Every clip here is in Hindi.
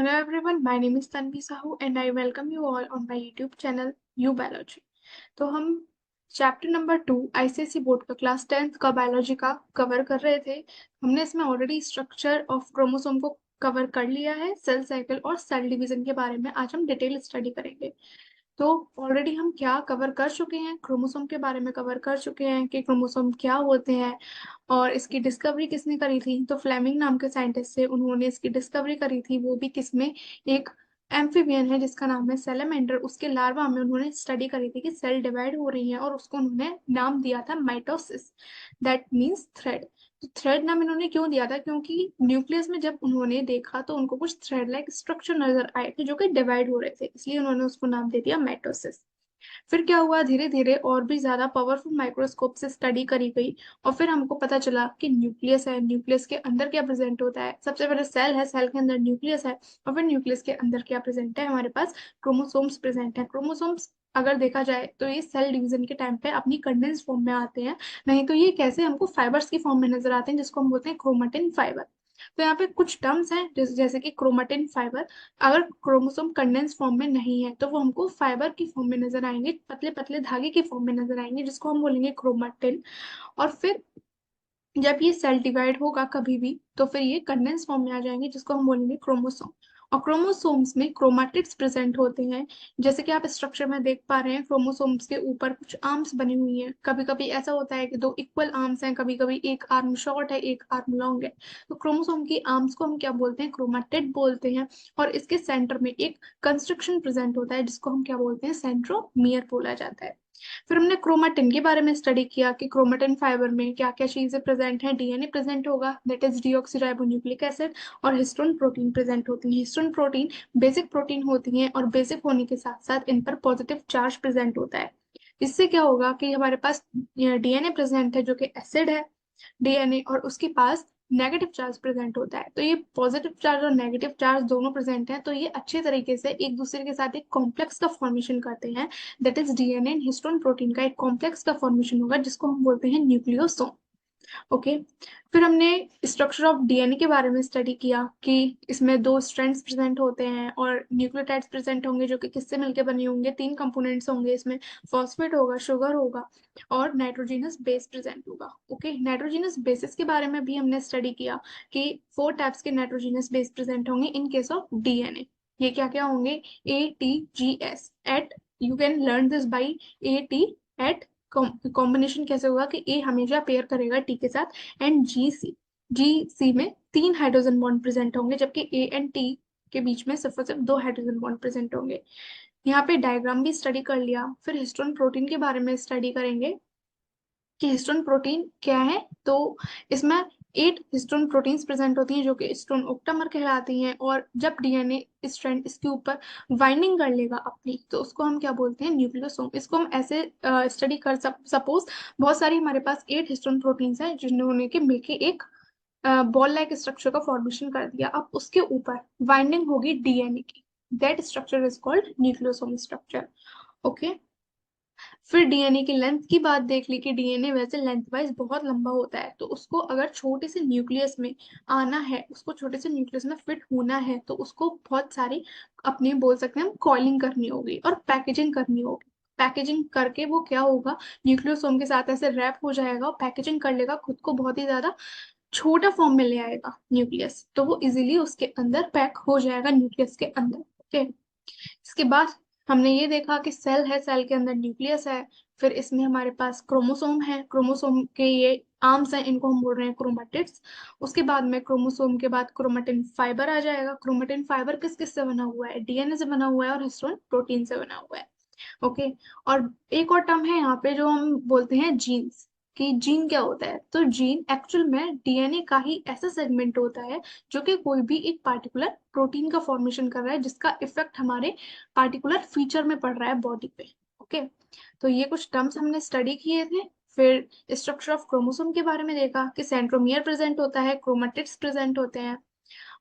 Hello everyone, my name is Tanvi Sahu and I welcome you all on my YouTube channel U Biology। तो हम चैप्टर नंबर 2 आईसीएसई बोर्ड का क्लास 10th का बायोलॉजी का कवर कर रहे थे। हमने इसमें ऑलरेडी स्ट्रक्चर ऑफ क्रोमोसोम को कवर कर लिया है। सेल साइकिल और सेल डिवीजन के बारे में आज हम डिटेल स्टडी करेंगे। तो ऑलरेडी हम क्या कवर कर चुके हैं, क्रोमोसोम के बारे में कवर कर चुके हैं कि क्रोमोसोम क्या होते हैं और इसकी डिस्कवरी किसने करी थी। तो फ्लेमिंग नाम के साइंटिस्ट से उन्होंने इसकी डिस्कवरी करी थी, वो भी किसमें, एक एम्फीबियन है जिसका नाम है सैलमेंडर। उसके लार्वा में उन्होंने स्टडी करी थी कि सेल डिवाइड हो रही है और उसको उन्होंने नाम दिया था माइटोसिस, दैट मीन्स थ्रेड। तो थ्रेड नाम इन्होंने क्यों दिया था, क्योंकि न्यूक्लियस में जब उन्होंने देखा तो उनको कुछ थ्रेड लाइक स्ट्रक्चर नजर आए थे जो कि डिवाइड हो रहे थे, इसलिए उन्होंने उसको नाम दे दिया माइटोसिस। फिर क्या हुआ, धीरे धीरे और भी ज्यादा पावरफुल माइक्रोस्कोप से स्टडी करी गई और फिर हमको पता चला कि न्यूक्लियस है, न्यूक्लियस के अंदर क्या प्रेजेंट होता है। सबसे पहले सेल है, सेल के अंदर न्यूक्लियस है और फिर न्यूक्लियस के अंदर क्या प्रेजेंट है, हमारे पास क्रोमोसोम्स प्रेजेंट है। क्रोमोसोम्स अगर देखा जाए तो ये सेल डिवीजन के टाइम पे अपनी कंडेंस फॉर्म में आते हैं, नहीं तो ये कैसे हमको फाइबर्स की फॉर्म में नजर आते हैं जिसको हम बोलते हैं क्रोमेटिन फाइबर। तो यहाँ पे कुछ टर्म्स हैं जैसे कि क्रोमेटिन फाइबर। अगर क्रोमोसोम कंडेंस फॉर्म में नहीं है तो वो हमको फाइबर की फॉर्म में नजर आएंगे, पतले पतले धागे की फॉर्म में नजर आएंगे जिसको हम बोलेंगे क्रोमेटिन। और फिर जब ये सेल डिवाइड होगा कभी भी तो फिर ये कंडेंस फॉर्म में आ जाएंगे जिसको हम बोलेंगे क्रोमोसोम। और क्रोमोसोम्स में क्रोमैटिड्स प्रेजेंट होते हैं। जैसे कि आप स्ट्रक्चर में देख पा रहे हैं, क्रोमोसोम्स के ऊपर कुछ आर्म्स बनी हुई हैं। कभी कभी ऐसा होता है कि दो इक्वल आर्म्स हैं, कभी कभी एक आर्म शॉर्ट है एक आर्म लॉन्ग है। तो क्रोमोसोम की आर्म्स को हम क्या बोलते हैं, क्रोमैटिड बोलते हैं। और इसके सेंटर में एक कंस्ट्रक्शन प्रेजेंट होता है जिसको हम क्या बोलते हैं, सेंट्रोमियर बोला जाता है। फिर हमने क्रोमेटिन के बारे में स्टडी किया कि क्रोमेटिन फाइबर में क्या क्या चीजें प्रेजेंट हैं। डीएनए प्रेजेंट होगा, दैट इज डीऑक्सीराइबोन्यूक्लिक एसिड, और हिस्टोन प्रोटीन प्रेजेंट होती है। हिस्टोन प्रोटीन बेसिक प्रोटीन होती हैं और बेसिक होने के साथ साथ इन पर पॉजिटिव चार्ज प्रेजेंट होता है। इससे क्या होगा कि हमारे पास डीएनए प्रेजेंट है जो कि एसिड है डीएनए, और उसके पास नेगेटिव चार्ज प्रेजेंट होता है। तो ये पॉजिटिव चार्ज और नेगेटिव चार्ज दोनों प्रेजेंट हैं, तो ये अच्छे तरीके से एक दूसरे के साथ एक कॉम्प्लेक्स का फॉर्मेशन करते हैं। That is DNA and histone protein का एक कॉम्प्लेक्स का फॉर्मेशन होगा जिसको हम बोलते हैं न्यूक्लियोसोम। ओके। फिर हमने स्ट्रक्चर ऑफ डीएनए के बारे में स्टडी किया कि इसमें दो स्ट्रैंड्स प्रेजेंट होते हैं और न्यूक्लियोटाइड्स प्रेजेंट होंगे जो कि किससे मिलकर बने होंगे, तीन कंपोनेंट्स होंगे इसमें, फॉस्फेट होगा, शुगर होगा और नाइट्रोजनस बेस प्रेजेंट होगा। ओके, नाइट्रोजनस बेसिस के बारे में भी हमने स्टडी किया कि 4 टाइप्स के नाइट्रोजनस बेस प्रेजेंट होंगे इन केस ऑफ डीएनए। ये क्या क्या होंगे, ATGS एट, you can learn this by AT एट, कॉम्बिनेशन कैसे होगा कि ए हमेशा पेयर करेगा टी के साथ, एंड जी सी में 3 हाइड्रोजन बॉन्ड प्रेजेंट होंगे जबकि ए एंड टी के बीच में सिर्फ और सिर्फ 2 हाइड्रोजन बॉन्ड प्रेजेंट होंगे। यहाँ पे डायग्राम भी स्टडी कर लिया। फिर हिस्टोन प्रोटीन के बारे में स्टडी करेंगे कि हिस्टोन प्रोटीन क्या है। तो इसमें 8 हिस्टोन प्रोटीन्स प्रेजेंट होती हैं जो कि हिस्टोन ओक्टामर कहलाती हैं, और जब डीएनए स्ट्रैंड इसके ऊपर बाइंडिंग कर लेगा अपनी तो उसको हम क्या बोलते हैं, न्यूक्लियोसोम। इसको हम ऐसे स्टडी कर सपोज बहुत सारी हमारे पास 8 हिस्टोन प्रोटीन्स हैं जिन्होंने के मिलके एक बॉल लाइक स्ट्रक्चर का फॉर्मेशन कर दिया। अब उसके ऊपर बाइंडिंग होगी डीएनए की, that structure is called nucleosome structure. Okay. फिर डीएनए की लेंथ की बात देख ली कि डीएनए वैसे लेंथ वाइज बहुत लंबा होता है, तो उसको अगर छोटे से न्यूक्लियस में आना है, उसको छोटे से न्यूक्लियस में फिट होना है तो उसको बहुत सारी अपनी बोल सकते हैं हम कॉइलिंग करनी होगी और पैकेजिंग करनी होगी। पैकेजिंग करके वो क्या होगा, न्यूक्लियोसोम के साथ ऐसे रैप हो जाएगा और पैकेजिंग कर लेगा, खुद को बहुत ही ज्यादा छोटा फॉर्म में ले आएगा न्यूक्लियस, तो वो इजीली उसके अंदर पैक हो जाएगा न्यूक्लियस के अंदर। ओके। इसके बाद हमने ये देखा कि सेल है, सेल के अंदर न्यूक्लियस है, फिर इसमें हमारे पास क्रोमोसोम है, क्रोमोसोम के ये आर्म्स हैं, इनको हम बोल रहे हैं क्रोमेटिड्स। उसके बाद में क्रोमोसोम के बाद क्रोमेटिन फाइबर आ जाएगा। क्रोमेटिन फाइबर किस किस से बना हुआ है, डीएनए से बना हुआ है और हिस्टोन प्रोटीन से बना हुआ है। ओके। और एक और टर्म है यहाँ पे जो हम बोलते हैं जीन्स, कि जीन क्या होता है। तो जीन एक्चुअल में डीएनए का ही ऐसा सेगमेंट होता है जो कि कोई भी एक पार्टिकुलर प्रोटीन का फॉर्मेशन कर रहा है जिसका इफेक्ट हमारे पार्टिकुलर फीचर में पड़ रहा है बॉडी पे। ओके। तो ये कुछ टर्म्स हमने स्टडी किए थे। फिर स्ट्रक्चर ऑफ क्रोमोसोम के बारे में देखा कि सेंट्रोमियर प्रेजेंट होता है, क्रोमेटिड्स प्रेजेंट होते हैं।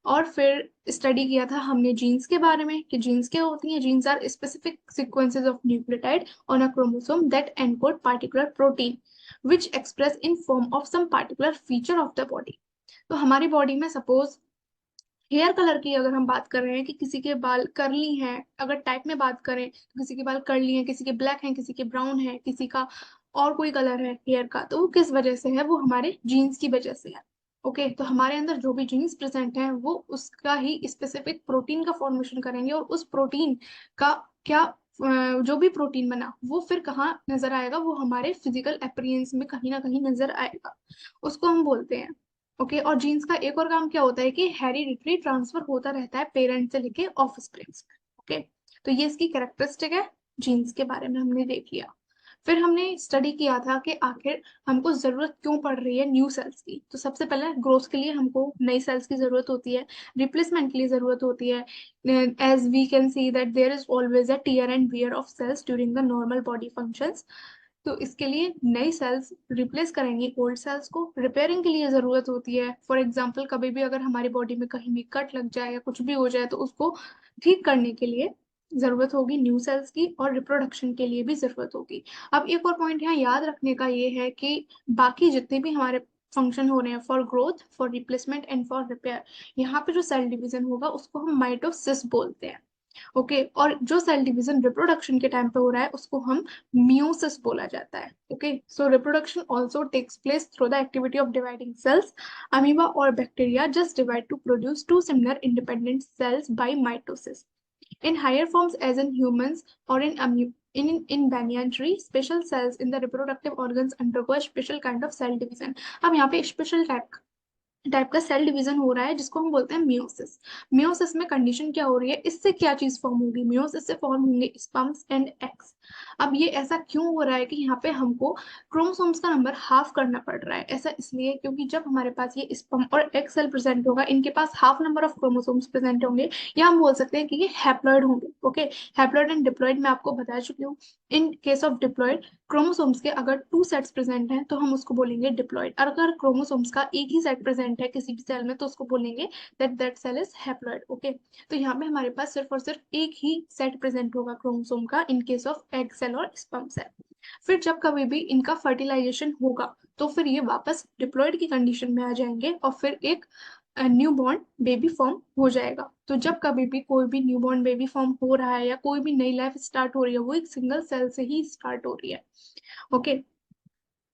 और फिर स्टडी किया था हमने जीन्स के बारे में कि जीन्स क्या होती हैं। Genes are specific sequences of nucleotide on a chromosome that encode particular protein which express in form of some particular feature of the body. तो हमारी बॉडी में सपोज हेयर कलर की अगर हम बात कर रहे हैं कि किसी के बाल कर्ली हैं, अगर टाइप में बात करें तो किसी के बाल कर्ली हैं, किसी के ब्लैक हैं, किसी के ब्राउन है, किसी का और कोई कलर है हेयर का, तो वो किस वजह से है? वो हमारे जीन्स की वजह से है। ओके, तो हमारे अंदर जो भी जीन्स प्रेजेंट है वो उसका ही स्पेसिफिक प्रोटीन का फॉर्मेशन करेंगे, और उस प्रोटीन का क्या जो भी प्रोटीन बना वो फिर कहाँ नजर आएगा? वो हमारे फिजिकल अपीयरेंस में कहीं ना कहीं नजर आएगा, उसको हम बोलते हैं। ओके, और जीन्स का एक और काम क्या होता है कि हेरिडिटरी ट्रांसफर होता रहता है पेरेंट से लेके ऑफस्प्रिंग्स में। ओके, तो ये इसकी कैरेक्टरिस्टिक है। जीन्स के बारे में हमने देख लिया। फिर हमने स्टडी किया था कि आखिर हमको जरूरत क्यों पड़ रही है न्यू सेल्स की। तो सबसे पहले ग्रोथ के लिए हमको नई सेल्स की जरूरत होती है, रिप्लेसमेंट के लिए जरूरत होती है। As we can see that there is always a tear and wear of cells during the normal body functions. तो इसके लिए नई सेल्स रिप्लेस करेंगी ओल्ड सेल्स को। रिपेयरिंग के लिए जरूरत होती है, फॉर एग्जांपल कभी भी अगर हमारी बॉडी में कहीं भी कट लग जाए या कुछ भी हो जाए तो उसको ठीक करने के लिए जरूरत होगी न्यू सेल्स की, और रिप्रोडक्शन के लिए भी जरूरत होगी। अब एक और पॉइंट यहाँ याद रखने का ये है कि बाकी जितने भी हमारे फंक्शन हो रहे हैं, for growth, for replacement and for repair, यहाँ पे जो सेल डिवीजन होगा उसको हम माइटोसिस बोलते हैं। ओके, और जो सेल डिवीजन रिप्रोडक्शन के टाइम पे हो रहा है उसको हम मियोसिस बोला जाता है। Okay, so reproduction also takes place through the activity of dividing cells. Amoeba और bacteria just divide to produce two similar independent cells by mitosis. In higher forms, as in humans or in banyan tree, special cells in the reproductive organs undergo a special kind of cell division. अब यहाँ पे स्पेशल टाइप का सेल डिवीजन हो रहा है जिसको हम बोलते हैं मियोसिस। मियोसिस में कंडीशन क्या हो रही है? इससे क्या चीज फॉर्म होगी? मियोसिस से फॉर्म होंगे स्पर्म्स एंड एग्स। अब ये ऐसा क्यों हो रहा है कि यहाँ पे हमको क्रोमोसोम्स का नंबर हाफ करना पड़ रहा है? ऐसा इसलिए क्योंकि जब हमारे पास ये स्पर्म और एग सेल प्रेजेंट होगा, इनके पास half number of chromosomes present होंगे, या हम बोल सकते हैं कि ये हैप्लॉइड होंगे। ओके, हैप्लॉइड एंड डिप्लॉइड मैं आपको बता चुकी हूँ। इन केस ऑफ डिप्लॉइड, क्रोमोसोम्स के अगर टू सेट्स प्रेजेंट हैं तो हम उसको बोलेंगे डिप्लॉइड, और अगर क्रोमोसोम्स का एक ही सेट प्रेजेंट है किसी भी सेल में तो उसको बोलेंगे that that cell is haploid. Okay, तो यहाँ पे हमारे पास सिर्फ और सिर्फ एक ही सेट प्रेजेंट होगा क्रोमोसोम का in case of egg cell और स्पर्म सेल। फिर जब कभी भी इनका फर्टिलाइजेशन होगा तो फिर ये वापस डिप्लॉइड की कंडीशन में आ जाएंगे, और फिर एक न्यू बॉर्न बेबी फॉर्म हो जाएगा। तो जब कभी भी कोई भी न्यू बॉर्न बेबी फॉर्म हो रहा है या कोई भी नई लाइफ स्टार्ट हो रही है वो एक सिंगल सेल से ही स्टार्ट हो रही है। ओके,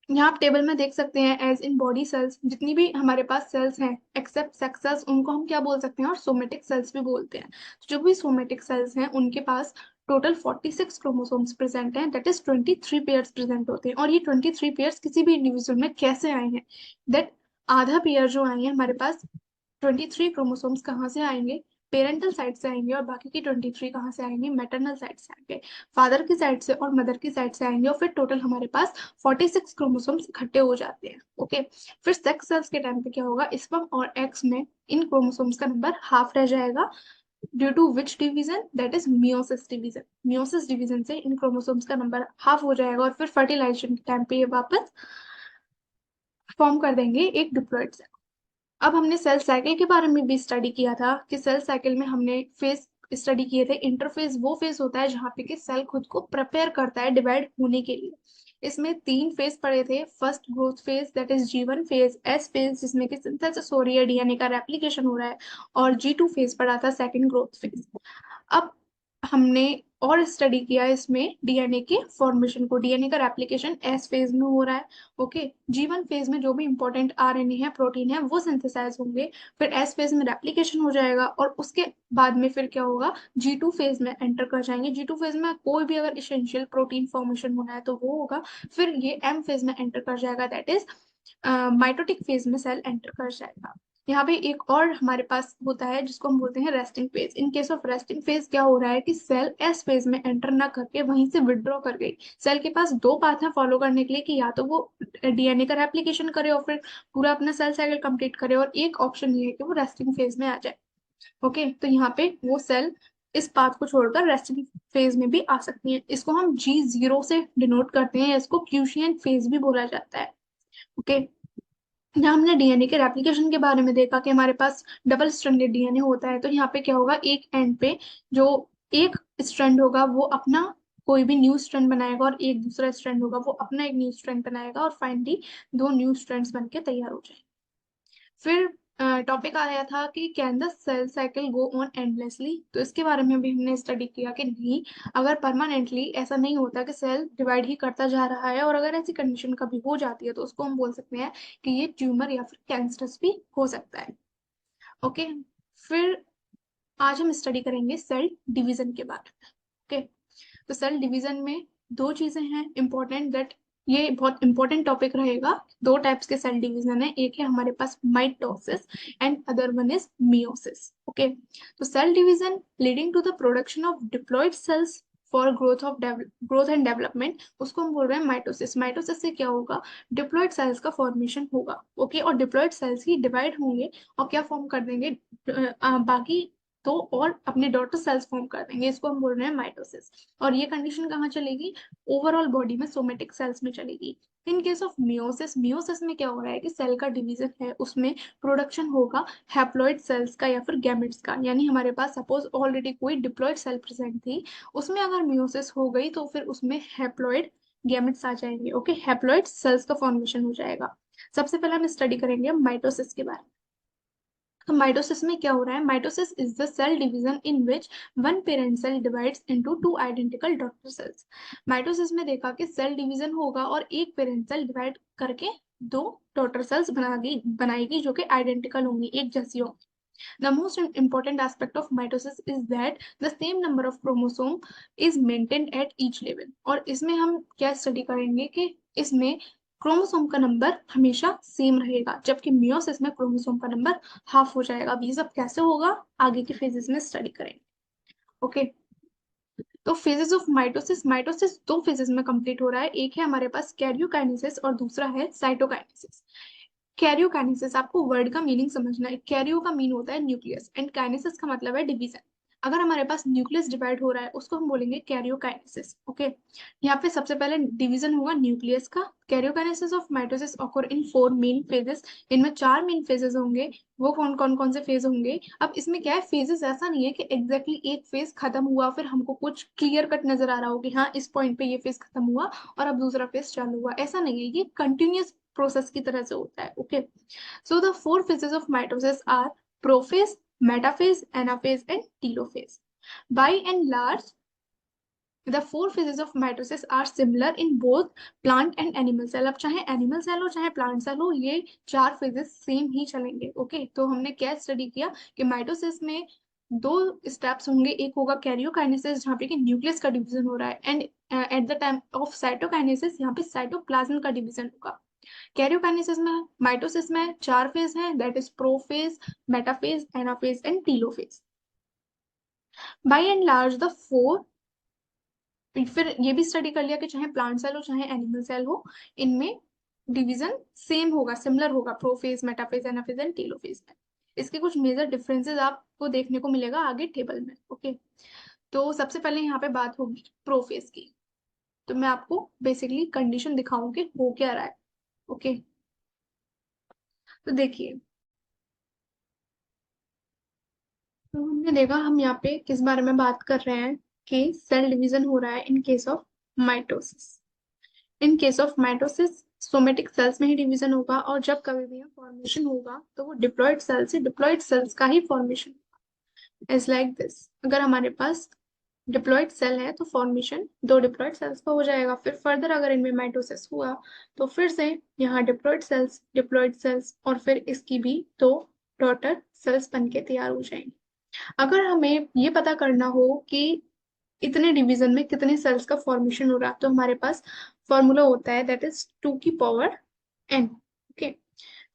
यहाँ आप टेबल में देख सकते हैं एज इन बॉडी सेल्स जितनी भी हमारे पास सेल्स हैं एक्सेप्ट सेक्स सेल्स, उनको हम क्या बोल सकते हैं? और सोमेटिक सेल्स भी बोलते हैं। तो जो भी सोमेटिक सेल्स हैं उनके पास टोटल 46 क्रोमोसोम्स प्रेजेंट हैं, दैट इज 23 पेयर्स प्रेजेंट होते हैं। और ये 23 पेयर्स किसी भी इंडिविजुअल में कैसे आए हैं? दैट आधा पेयर जो आए हैं हमारे पास, 23 क्रोमोसोम्स कहाँ से आएंगे? पेरेंटल साइड से आएंगे, और बाकी की 23 कहाँ से आएंगे? मैटरनल साइड से आएंगे, फादर की साइड से और मदर की साइड से आएंगे, और फिर टोटल हमारे पास 46 क्रोमोसोम्स इकट्ठे हो जाते हैं। ओके, फिर सेक्स सेल्स के टाइम पे क्या होगा? स्पर्म और एग्स में इन क्रोमोसोम्स का नंबर हाफ रह जाएगा, due to which division? That is meiosis division. Meiosis division से इन क्रोमोसोम्स का नंबर हाफ हो जाएगा, और फिर फर्टिलाइजेशन के टाइम पे ये वापस फॉर्म कर देंगे एक डिप्लॉइड सेल। अब हमने सेल साइकिल के बारे में भी स्टडी किया था कि सेल साइकिल में हमने फेज स्टडी किए थे। इंटरफेज वो फेज होता है जहाँ पे कि सेल खुद को प्रिपेयर करता है डिवाइड होने के लिए। इसमें तीन फेज पड़े थे। First growth phase, that is G1 phase, S phase जिसमें कि सिंथेसिस हो रही है, डीएनए का रेप्लिकेशन हो रहा है, और G2 फेज पड़ा था, सेकंड ग्रोथ फेज। अब हमने और स्टडी किया इसमें डीएनए के फॉर्मेशन को। डीएनए का रेप्लिकेशन एस फेज में हो रहा है। ओके, G1 फेज में जो भी इंपॉर्टेंट आरएनए है, प्रोटीन है, वो सिंथेसाइज होंगे। फिर एस फेज में रेप्लिकेशन हो जाएगा, और उसके बाद में फिर क्या होगा? G2 फेज में एंटर कर जाएंगे। G2 फेज में कोई भी अगर इसेंशियल प्रोटीन फॉर्मेशन होना है तो वो होगा। फिर ये एम फेज में एंटर कर जाएगा, दैट इज माइटोटिक फेज में सेल एंटर कर जाएगा। यहाँ पे एक और हमारे पास होता है जिसको हम बोलते हैं resting phase. In case of resting phase क्या हो रहा है कि सेल एस फेज में एंटर ना करके वहीं से विड्रॉ कर गई। सेल के पास दो पाथ है फॉलो करने के लिए कि या तो वो डीएनए का रेप्लिकेशन करे और फिर पूरा अपना सेल साइकिल कंप्लीट करे, और एक ऑप्शन ये है कि वो रेस्टिंग फेज में आ जाए। ओके, तो यहाँ पे वो सेल इस पाथ को छोड़कर रेस्टिंग फेज में भी आ सकती है। इसको हम G0 से डिनोट करते हैं, या इसको क्यूशियन फेज भी बोला जाता है। ओके, यहाँ हमने डीएनए के रेप्लिकेशन के बारे में देखा कि हमारे पास डबल स्ट्रैंडेड डीएनए होता है। तो यहाँ पे क्या होगा? एक एंड पे जो एक स्ट्रैंड होगा वो अपना कोई भी न्यू स्ट्रैंड बनाएगा, और एक दूसरा स्ट्रैंड होगा वो अपना एक न्यू स्ट्रैंड बनाएगा, और फाइनली दो न्यू स्ट्रैंड्स बनके तैयार हो जाएंगे। फिर टॉपिक आया था कि can the cell cycle go on endlessly, तो इसके बारे में भी हमने स्टडी किया कि नहीं, अगर परमानेंटली ऐसा नहीं होता कि सेल डिवाइड ही करता जा रहा है, और अगर ऐसी कंडीशन कभी हो जाती है तो उसको हम बोल सकते हैं कि ये ट्यूमर या फिर कैंसरस भी हो सकता है। ओके, फिर आज हम स्टडी करेंगे सेल डिवीजन के बारे में। ओके, तो सेल डिवीजन में दो चीजें हैं इंपॉर्टेंट, दैट ये बहुत इंपॉर्टेंट टॉपिक रहेगा। दो टाइप्स के सेल डिवीजन है, एक है हमारे पास mitosis and other one is meiosis. Okay, तो cell division leading to the production of diploid cells for growth and development, उसको हम बोल रहे हैं माइटोसिस। माइटोसिस से क्या होगा, डिप्लॉयड सेल्स का फॉर्मेशन होगा। ओके, और डिप्लॉयड सेल्स ही डिवाइड होंगे और क्या फॉर्म कर देंगे, बाकी तो और अपने डॉटर सेल्स फॉर्म कर देंगे, इसको हम बोल रहे हैं माइटोसिस। और ये कंडीशन कहाँ चलेगी, ओवरऑल बॉडी में सोमेटिक सेल्स में चलेगी। इन केस ऑफ मियोसिस, मियोसिस में क्या हो रहा है कि सेल का डिवीजन है, उसमें प्रोडक्शन होगा हैप्लॉइड सेल्स का या फिर गैमेट्स का, यानी हमारे पास सपोज ऑलरेडी कोई डिप्लॉयड सेल प्रेजेंट थी, उसमें अगर मियोसिस हो गई तो फिर उसमें हैप्लॉइड गैमेट्स आ जाएंगे। ओके, हैप्लॉइड सेल्स का फॉर्मेशन हो जाएगा। सबसे पहले हम स्टडी करेंगे माइटोसिस के बारे में। तो माइटोसिस में क्या हो रहा है, mitosis is the cell division in which one parent cell divides into two identical daughter cells. Mitosis में देखा कि सेल डिवीजन होगा और एक पेरेंट सेल डिवाइड करके दो डॉटर सेल्स बनाएगी जो कि आइडेंटिकल होंगी, एक जैसी होंगी। The most important aspect of mitosis is that the same number of chromosome is maintained at each level। और इसमें हम क्या स्टडी करेंगे कि इसमें क्रोमोसोम का नंबर हमेशा सेम रहेगा, जबकि मियोसिस में क्रोमोसोम का नंबर हाफ हो जाएगा। अब ये सब कैसे होगा, आगे के फेजेस में स्टडी करेंगे। ओके, तो फेजेस ऑफ माइटोसिस, माइटोसिस दो फेजेस में कंप्लीट हो रहा है, एक है हमारे पास कैरियोकाइनेसिस और दूसरा है साइटोकाइनेसिस। कैरियोकाइनेसिस, आपको वर्ड का मीनिंग समझना है। कैरियो का मीन होता है न्यूक्लियस एंड काइनेसिस का मतलब है डिवीजन। अगर हमारे पास न्यूक्लियस डिवाइड हो रहा है उसको हम बोलेंगे कैरियोकाइनेसिस। ओके, यहाँ पे सबसे पहले डिवीजन होगा न्यूक्लियस का। Karyokinesis of mitosis occur in four main phases, इनमें चार मेन फेजेस होंगे। वो कौन कौन कौन से फेज होंगे, अब इसमें क्या है, फेजेस ऐसा नहीं है कि एग्जैक्टली एक फेज खत्म हुआ फिर हमको कुछ क्लियर कट नजर आ रहा हो कि हाँ इस पॉइंट पे ये फेज खत्म हुआ और अब दूसरा फेज चालू हुआ, ऐसा नहीं है, ये कंटिन्यूअस प्रोसेस की तरह से होता है। Okay, so the four phases of mitosis are prophase, metaphase, anaphase, and telophase. By and large, the four phases of mitosis are similar in both plant and animal cell। अब चाहे एनिमल सेल हो चाहे प्लांट सेल हो, ये चार फेजेस सेम ही चलेंगे। ओके, तो हमने क्या स्टडी किया कि माइटोसिस में दो स्टेप्स होंगे, एक होगा कैरियोकाइनेसिस जहाँ पे कि न्यूक्लियस का डिवीजन हो रहा है, and eight the time of cytokinesis यहाँ पे साइटोप्लाज्म का डिवीजन होगा। कैरियोकाइनेसिस में, माइटोसिस में चार फेज हैं, that is prophase, metaphase, anaphase and telophase. By and large the four, फिर ये भी स्टडी कर लिया कि चाहे प्लांट सेल हो चाहे एनिमल सेल हो, इनमें डिवीजन सेम होगा, सिमिलर होगा, prophase, metaphase, anaphase and telophase में। इसके कुछ मेजर डिफरेंसेस आपको देखने को मिलेगा आगे टेबल में। ओके, तो सबसे पहले यहाँ पे बात होगी प्रोफेज की, तो मैं आपको बेसिकली कंडीशन दिखाऊंगी हो क्या रहा है। ओके, तो देखिए, तो हमने देखा, हम यहाँ पे किस बारे में बात कर रहे हैं कि सेल डिवीजन हो रहा है in case of mitosis. In case of mitosis somatic cells में ही डिवीजन होगा, और जब कभी भी फॉर्मेशन होगा तो वो डिप्लॉयड सेल से डिप्लॉयड सेल्स का ही फॉर्मेशन इज लाइक दिस। अगर हमारे पास डिप्लॉयड सेल है तो फॉर्मेशन दो डिप्लॉयड सेल्स का हो जाएगा। फिर फर्दर अगर इनमें माइटोसिस हुआ तो फिर से यहाँ डिप्लॉयड सेल्स और फिर इसकी भी दो डॉटर सेल्स बन के तैयार हो जाएंगी। अगर हमें ये पता करना हो कि इतने डिवीजन में कितने सेल्स का फॉर्मेशन हो रहा है, तो हमारे पास फॉर्मूला होता है, दैट इज 2 की पावर n। ओके,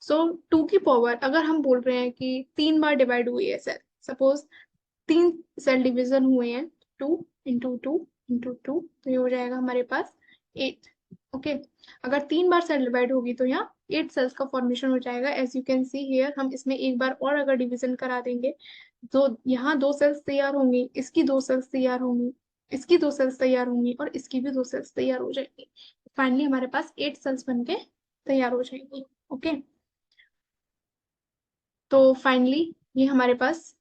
सो 2 की पावर, अगर हम बोल रहे हैं कि 3 बार डिवाइड हुई है सेल, सपोज 3 सेल डिवीजन हुए हैं, 2 × 2 × 2, तो ये हो जाएगा हमारे पास 8। ओके, अगर 3 बार सेल डिवाइड होगी तो यहाँ 8 सेल्स का फॉर्मेशन हो जाएगा। As you can see here, हम इसमें एक बार और अगर डिवीजन करा देंगे तो यहाँ 2 सेल्स तैयार होंगी, इसकी 2 सेल्स तैयार होंगी, इसकी 2 सेल्स तैयार होंगी और इसकी भी 2 सेल्स तैयार हो जाएंगी। फाइनली हमारे पास 8 सेल्स बन के तैयार हो जाएंगी। ओके, तो फाइनली ये हमारे पास,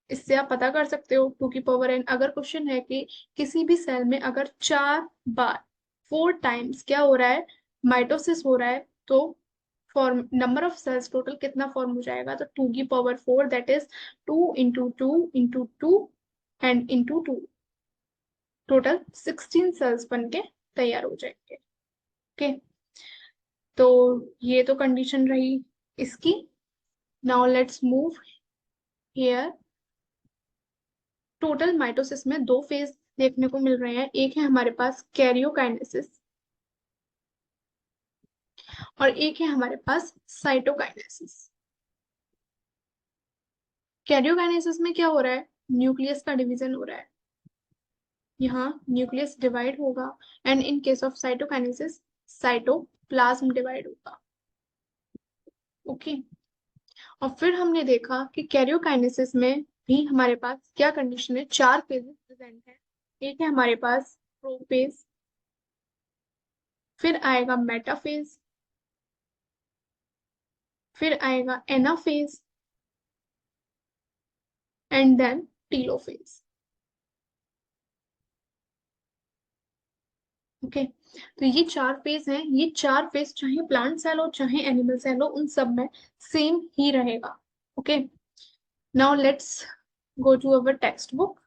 इससे आप पता कर सकते हो 2 की पावर n। अगर क्वेश्चन है कि किसी भी सेल में अगर 4 बार 4 टाइम्स क्या हो रहा है, माइटोसिस हो रहा है, तो form number of cells total कितना फॉर्म हो जाएगा, तो 2 की power 4 that is 2 × 2 × 2 and into 2, total 16 cells बन के तैयार हो जाएंगे। ओके, तो ये तो कंडीशन रही इसकी। Now let's move here. Total mitosis में दो फेज देखने को मिल रहे हैं, एक है हमारे पास कैरियोकाइनेसिस और एक है हमारे पास साइटोकाइनेसिस। कैरियोकाइनेसिस में क्या हो रहा है, न्यूक्लियस का डिवीजन हो रहा है, यहाँ न्यूक्लियस डिवाइड होगा, and in case of cytokinesis cytoplasm divide होगा। ओके, और फिर हमने देखा कि कैरियोकाइनेसिस में भी हमारे पास क्या कंडीशन है, चार फेजेस प्रेजेंट है। एक है हमारे पास प्रोफेज, फिर आएगा मेटाफेज, फिर आएगा anaphase and then telophase. Okay, तो ये चार फेज हैं, ये चार फेज चाहे प्लांट सेल हो चाहे एनिमल सेल हो, उन सब में सेम ही रहेगा। Okay, now let's go to our text book.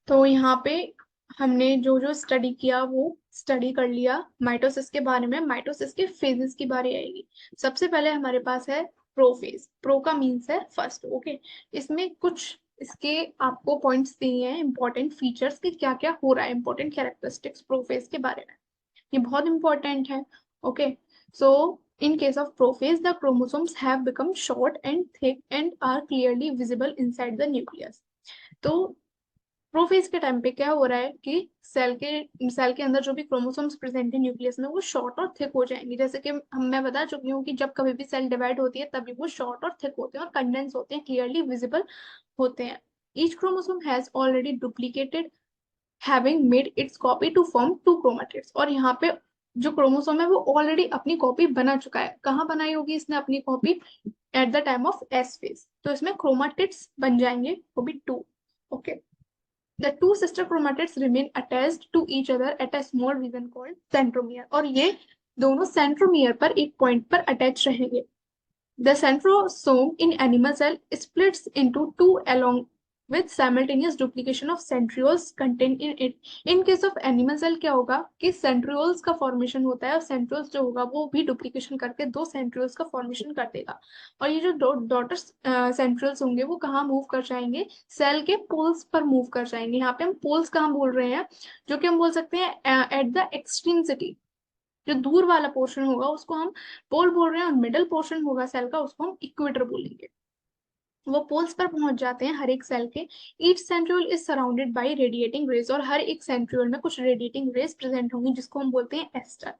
तो यहाँ पे हमने जो जो स्टडी किया वो स्टडी कर लिया। माइटोसिस के बारे में, माइटोसिस के फेजेस की बारी आएगी। सबसे पहले हमारे पास है प्रोफेज, प्रो का मीन्स है फर्स्ट। ओके, इसमें कुछ इसके आपको पॉइंट्स दिए हैं, इंपॉर्टेंट फीचर्स की क्या क्या हो रहा है, इंपॉर्टेंट कैरेक्टरिस्टिक्स प्रोफेज के बारे में, ये बहुत इंपॉर्टेंट है। Okay, so in case of prophase the chromosomes have become short and thick and are clearly visible inside the nucleus। तो प्रोफेज के टाइम पे क्या हो रहा है कि सेल के अंदर जो भी क्रोमोसोम्स प्रेजेंट है न्यूक्लियस में, वो शॉर्ट और थिक हो जाएंगे। जैसे कि मैं बता चुकी हूँ कि जब कभी भी सेल डिवाइड होती है तभी वो शॉर्ट और थिक होते हैं और कंडेंस होते हैं, क्लियरली विजिबल होते हैं। Each chromosome has already duplicated having made its copy to form two chromatids. और यहाँ पे जो क्रोमोसोम है वो ऑलरेडी अपनी कॉपी बना चुका है। कहाँ बनाई होगी इसने अपनी copy, at the time of S phase, तो इसमें क्रोमाटिड्स बन जाएंगे, वो भी two. Okay, the two sister chromatids remain attached to each other at a small region called centromere। और ये दोनों सेंट्रोमियर पर एक पॉइंट पर अटैच रहेंगे। The centrosome in animal cell splits into two along with simultaneous duplication of centrioles contained in it। In case of animal cell क्या होगा कि centrioles का formation होता है, और centrioles जो होगा वो भी duplication करके दो centrioles का formation कर देगा। और ये जो दो डॉटर centrioles होंगे वो कहाँ मूव कर जाएंगे, सेल के पोल्स पर मूव कर जाएंगे। यहाँ पे हम पोल्स कहाँ बोल रहे हैं, जो कि हम बोल सकते हैं एट द एक्सट्रीमसिटी, जो दूर वाला पोर्शन होगा उसको हम पोल बोल रहे हैं, और मिडल पोर्शन होगा सेल का उसको हम इक्वेटर बोलेंगे। वो पोल्स पर पहुंच जाते हैं हर एक सेल के। Each centriole is surrounded by radiating rays, और हर एक सेंट्रियोल में कुछ रेडिएटिंग रेज प्रेजेंट होंगी जिसको हम बोलते हैं एस्टर।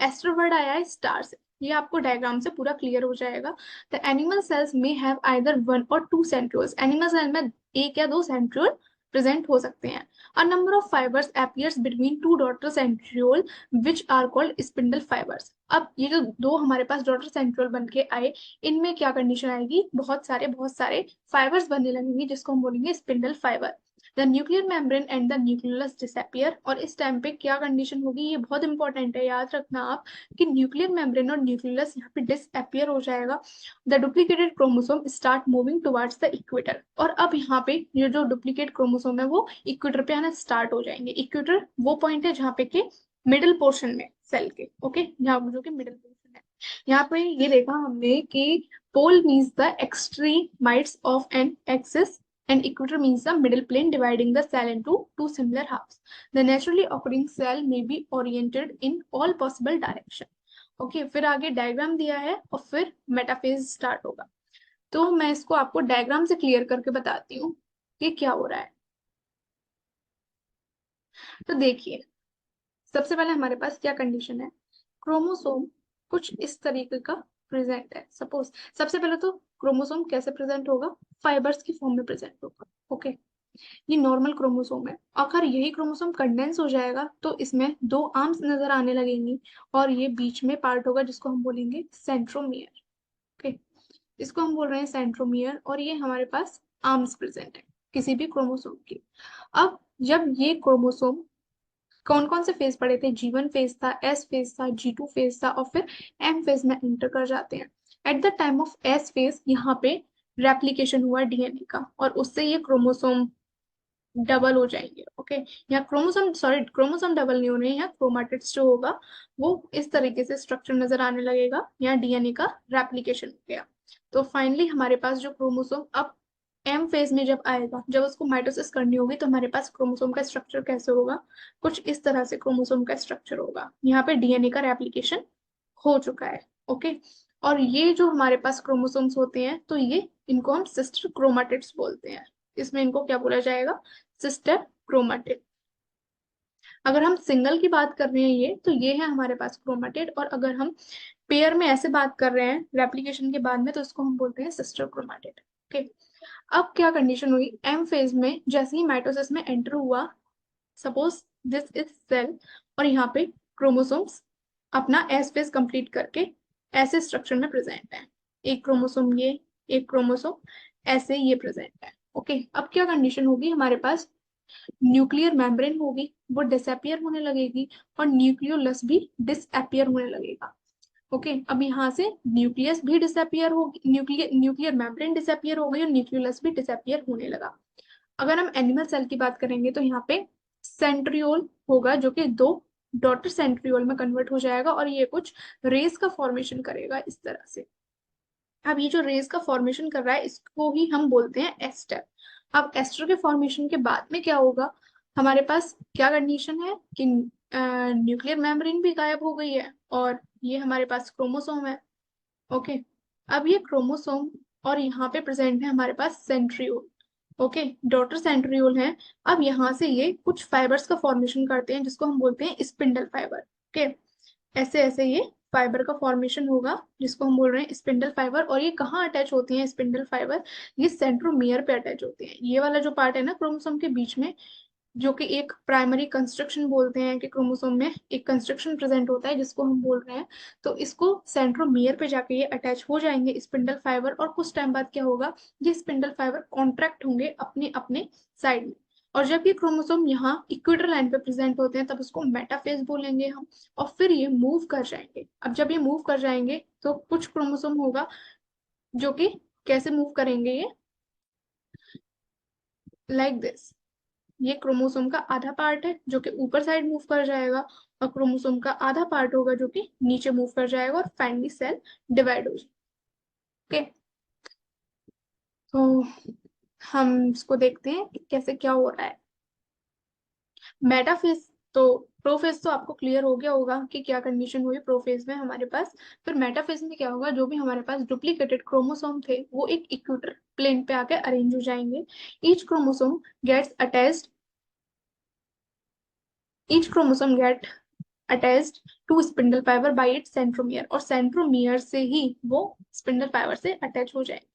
एस्टर वर्ड आया है स्टार से, ये आपको डायग्राम से पूरा क्लियर हो जाएगा। द एनिमल सेल्स में हैव आइदर वन और टू सेंट्रियोल्स, एनिमल सेल में एक या दो सेंट्रियोल प्रेजेंट हो सकते हैं। A number of fibers appears between two daughter centriole which are called spindle fibers। अब ये जो दो हमारे पास डॉटर सेंट्रियोल बन के आए, इनमें क्या कंडीशन आएगी, बहुत सारे फाइबर्स बनने लगेंगे जिसको हम बोलेंगे spindle fibre. The nuclear membrane and the nucleus disappear. और इस टाइम पे क्या कंडीशन होगी, ये बहुत इंपॉर्टेंट है, याद रखना आप कि न्यूक्लियर मेम्ब्रेन और न्यूक्लियस यहाँ पे डिसअपियर हो जाएगा। The duplicated chromosome start moving towards the equator. और अब यहाँ पे ये जो डुप्लीकेट क्रोमोसोम है वो इक्वेटर पे आना स्टार्ट हो जाएंगे। इक्वेटर वो पॉइंट है जहाँ पे कि मिडिल पोर्शन में सेल के, ओके, यहाँ जो कि मिडिल पोर्शन है। यहाँ पे ये देखा हमने कि pole means the extremities of an axis and equator means the middle plane dividing the cell into two similar halves। The naturally occurring cell may be oriented in all possible direction। Okay, फिर आगे डायग्राम दिया है और फिर मेटाफेज स्टार्ट होगा। तो मैं इसको आपको डायग्राम से क्लियर करके बताती हूँ कि क्या हो रहा है। तो देखिए, सबसे पहले हमारे पास क्या कंडीशन है, क्रोमोसोम कुछ इस तरीके का प्रेजेंट है। सपोज सबसे पहले तो क्रोमोसोम कैसे प्रेजेंट होगा, फाइबर्स की फॉर्म में प्रेजेंट होगा। ओके, ये नॉर्मल क्रोमोसोम है। अगर यही क्रोमोसोम कंडेंस हो जाएगा तो इसमें दो आर्म्स नजर आने लगेंगी, और ये बीच में पार्ट होगा जिसको हम बोलेंगे सेंट्रोमियर। ओके, इसको हम बोल रहे हैं सेंट्रोमियर, और ये हमारे पास आर्म्स प्रेजेंट है किसी भी क्रोमोसोम की। अब जब ये क्रोमोसोम कौन कौन से फेज पढ़े थे? G1 फेज था, S फेज था, G2 फेज था और फिर M फेज में एंटर कर जाते हैं। Eight the time of S phase यहाँ पे रेप्लिकेशन हुआ डीएनए का और उससे ये क्रोमोसोम डबल हो जाएंगे। ओके, यहाँ क्रोमोसोम डबल नहीं होने, यहाँ क्रोमाटिड्स जो होगा वो इस तरीके से स्ट्रक्चर नजर आने लगेगा। यहाँ डीएनए का रेप्लिकेशन हो गया। तो फाइनली हमारे पास जो क्रोमोसोम अब एम फेज में जब आएगा, जब उसको माइटोसिस करनी होगी, तो हमारे पास क्रोमोसोम का स्ट्रक्चर कैसे होगा? कुछ इस तरह से क्रोमोसोम का स्ट्रक्चर होगा। यहाँ पे डीएनए का रेप्लिकेशन हो चुका है। ओके, और ये जो हमारे पास क्रोमोसोम्स होते हैं, तो ये इनको हम सिस्टर क्रोमाटिड्स बोलते हैं। इसमें इनको क्या बोला जाएगा? Sister chromatid. अगर हम सिंगल की बात कर रहे हैं ये, तो ये है हमारे पास क्रोमाटिड, और अगर हम पेयर में ऐसे बात कर रहे हैं रेप्लिकेशन के बाद में, तो इसको हम बोलते हैं सिस्टर क्रोमाटिड। ओके, अब क्या कंडीशन हुई? एम फेज में जैसे ही माइटोसिस में एंटर हुआ, सपोज दिस इज सेल, और यहाँ पे क्रोमोसोम्स अपना एस फेज कंप्लीट करके ऐसे स्ट्रक्चर में प्रेजेंट है। एक क्रोमोसोम ये, एक क्रोमोसोम ऐसे ये प्रेजेंट है। ओके, अब क्या कंडीशन होगी? हमारे पास न्यूक्लियर मेम्ब्रेन होगी, वो डिसअपियर होने लगेगी, और न्यूक्लियोलस भी डिसअपियर होने लगेगा। ओके, अब यहाँ से न्यूक्लियस भी डिसअपियर होगी, न्यूक्लियर मेम्ब्रेन डिसअपियर हो गई और न्यूक्लियोलस भी डिसअपियर होने लगा। अगर हम एनिमल सेल की बात करेंगे, तो यहाँ पे सेंट्रियोल होगा जो कि दो डॉटर सेंट्रियोल में कन्वर्ट हो जाएगा, और ये कुछ रेस का फॉर्मेशन करेगा इस तरह से। अब ये जो रेस का फॉर्मेशन कर रहा है, इसको ही हम बोलते हैं एस्टर। अब एस्टर के फॉर्मेशन के बाद में क्या होगा? हमारे पास क्या कंडीशन है कि न्यूक्लियर मेम्ब्रेन भी गायब हो गई है, और ये हमारे पास क्रोमोसोम है। ओके, अब ये क्रोमोसोम और यहाँ पे प्रेजेंट है हमारे पास सेंट्रियोल। ओके, डॉटर सेंट्रियोल है। अब यहाँ से ये कुछ फाइबर्स का फॉर्मेशन करते हैं, जिसको हम बोलते हैं स्पिंडल फाइबर। ओके, ऐसे ऐसे ये फाइबर का फॉर्मेशन होगा, जिसको हम बोल रहे हैं स्पिंडल फाइबर। और ये कहाँ अटैच होती हैं स्पिंडल फाइबर? ये सेंट्रोमियर पे अटैच होते हैं। ये वाला जो पार्ट है ना क्रोमोसोम के बीच में, जो कि एक प्राइमरी कंस्ट्रक्शन बोलते हैं, कि क्रोमोसोम में एक कंस्ट्रक्शन प्रेजेंट होता है जिसको हम बोल रहे हैं, तो इसको सेंट्रोमियर पे जाके ये अटैच हो जाएंगे स्पिंडल फाइबर। और कुछ टाइम बाद क्या होगा? ये स्पिंडल फाइबर कॉन्ट्रैक्ट होंगे अपने अपने साइड में, और जब ये क्रोमोसोम यहाँ इक्वेटर लाइन पे प्रेजेंट होते हैं, तब उसको मेटाफेज बोलेंगे हम। और फिर ये मूव कर जाएंगे। अब जब ये मूव कर जाएंगे, तो कुछ क्रोमोसोम होगा जो कि कैसे मूव करेंगे? ये लाइक दिस। ये क्रोमोसोम का आधा पार्ट है जो कि ऊपर साइड मूव कर जाएगा, और क्रोमोसोम का आधा पार्ट होगा जो कि नीचे मूव कर जाएगा, और फाइनली सेल डिवाइड हो जाएगा। ओके, तो हम इसको देखते हैं कि कैसे क्या हो रहा है। मेटाफेज तो प्रोफेज तो आपको क्लियर हो गया होगा कि क्या कंडीशन हुई प्रोफेज में हमारे पास। फिर मेटाफेज में क्या होगा? जो भी हमारे पास डुप्लीकेटेड क्रोमोसोम थे, वो एक इक्वेटर प्लेन पे आके अरेंज हो जाएंगे। Each chromosome gets attached each chromosome get attached to spindle fibre by its centromere, और सेंट्रोमियर से ही वो स्पिंडल फाइबर से अटैच हो जाएंगे।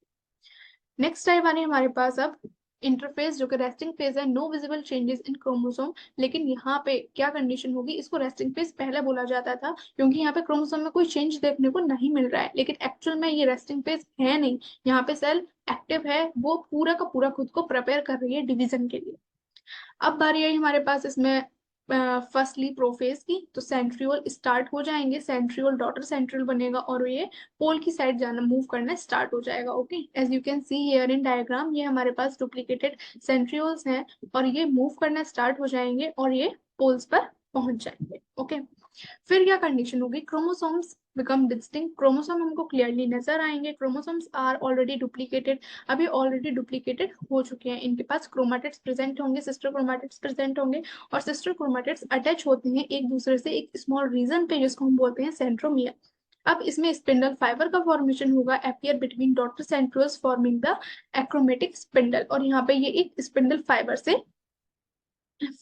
नेक्स्ट टाइप आ रही है हमारे पास अब इंटरफेस, जो कि रेस्टिंग फेज है। No visible changes in chromosome. लेकिन यहाँ पे क्या कंडीशन होगी? इसको रेस्टिंग फेज पहले बोला जाता था, क्योंकि यहाँ पे क्रोमोसोम में कोई चेंज देखने को नहीं मिल रहा है। लेकिन एक्चुअल में ये रेस्टिंग फेज है नहीं, यहाँ पे सेल एक्टिव है, वो पूरा का पूरा खुद को प्रिपेयर कर रही है डिवीजन के लिए। अब बारी आई हमारे पास इसमें फर्स्टली प्रोफेज की। तो सेंट्रियोल स्टार्ट हो जाएंगे, सेंट्रियोल डॉटर सेंट्रियोल बनेगा, और ये पोल की साइड जाना मूव करना स्टार्ट हो जाएगा। Okay, as you can see here in diagram, ये हमारे पास डुप्लीकेटेड सेंट्रियोल्स हैं, और ये मूव करना स्टार्ट हो जाएंगे और ये पोल्स पर पहुंच जाएंगे। ओके, फिर क्या कंडीशन होगी? Chromosomes become distinct. क्रोमोसोम हमको क्लियरली नजर आएंगे। Chromosomes are already duplicated. अभी ऑलरेडी डुप्लीकेटेड हो चुके हैं, इनके पास क्रोमाटिड्स प्रेजेंट होंगे, सिस्टर क्रोमाटिड्स प्रेजेंट होंगे, और सिस्टर क्रोमाटिड्स अटैच होते हैं एक दूसरे से एक स्मॉल रीजन पे, जिसको हम बोलते हैं सेंट्रोमियर। अब इसमें स्पिंडल फाइबर का फॉर्मेशन होगा, appear between daughter centrioles forming the achromatic spindle, और यहाँ पे ये एक स्पिंडल फाइबर से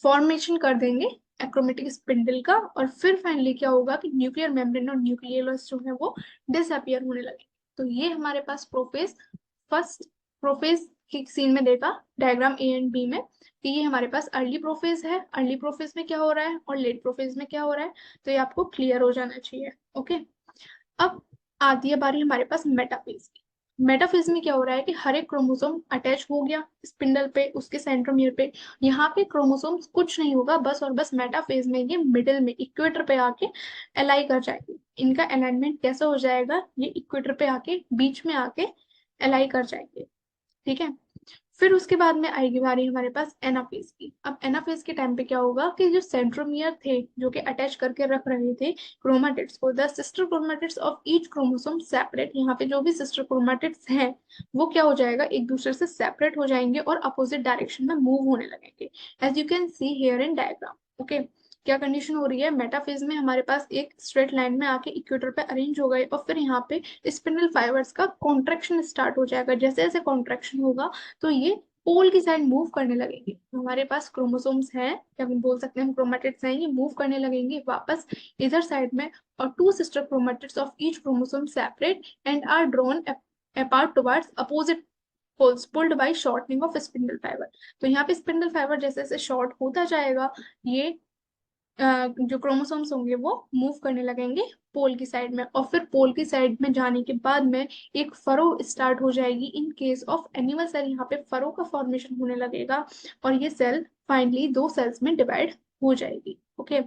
फॉर्मेशन कर देंगे एक्रोमेटिक स्पिंडल का। और फिर फाइनली क्या होगा कि न्यूक्लियर मेम्ब्रेन और न्यूक्लियस जो है वो डिसअपियर होने लगे। तो ये हमारे पास प्रोफेज, फर्स्ट प्रोफेज की सीन में देखा डायग्राम ए एंड बी में, कि ये हमारे पास अर्ली प्रोफेज है, अर्ली प्रोफेज में क्या हो रहा है और लेट प्रोफेज में क्या हो रहा है। तो ये आपको क्लियर हो जाना चाहिए। ओके, अब आती है बारी हमारे पास मेटाफेज की। मेटाफेज में क्या हो रहा है कि हर एक क्रोमोसोम अटैच हो गया स्पिंडल पे, उसके सेंट्रोमियर पे। यहाँ पे क्रोमोसोम्स कुछ नहीं होगा, बस और बस मेटाफेज में ये मिडिल में इक्वेटर पे आके अलाई कर जाएंगे। इनका अलाइनमेंट कैसे हो जाएगा, ये इक्वेटर पे आके बीच में आके अलाई कर जाएंगे। ठीक है। फिर उसके बाद में आएगी बारी हमारे पास एनाफेज की। अब एनाफेज के टाइम पे क्या होगा कि जो सेंट्रोमियर थे जो कि अटैच करके रख रहे थे क्रोमाटिड्स को, the sister chromatids of each chromosome separate, यहाँ पे जो भी सिस्टर क्रोमाटिड्स हैं वो क्या हो जाएगा, एक दूसरे से सेपरेट हो जाएंगे और अपोजिट डायरेक्शन में मूव होने लगेंगे, as you can see here in diagram. Okay. क्या कंडीशन हो रही है, मेटाफेज में हमारे पास एक स्ट्रेट लाइन में आके इक्वेटर पे अरेंज हो गए और फिर यहाँ पे स्पिंडल फाइबर्स का कॉन्ट्रेक्शन स्टार्ट हो जाएगा। जैसे जैसे कॉन्ट्रेक्शन होगा तो ये पोल की साइड मूव करने लगेंगे। हमारे पास क्रोमोसोम्स हैं, या हम बोल सकते हैं क्रोमेटिड्स हैं, ये मूव करने लगेंगे वापस इधर साइड में, और two sister chromatids of each chromosome separate and are drawn apart towards opposite poles pulled by shortening of spindle fibre. तो यहाँ पे स्पिंडल फाइबर जैसे जैसे शॉर्ट होता जाएगा, ये जो क्रोमोसोम्स होंगे वो मूव करने लगेंगे पोल की साइड में, और फिर पोल की साइड में जाने के बाद में एक फरो स्टार्ट हो जाएगी। In case of animal cell यहाँ पे फरो का फॉर्मेशन होने लगेगा और ये सेल फाइनली दो सेल्स में डिवाइड हो जाएगी। ओके।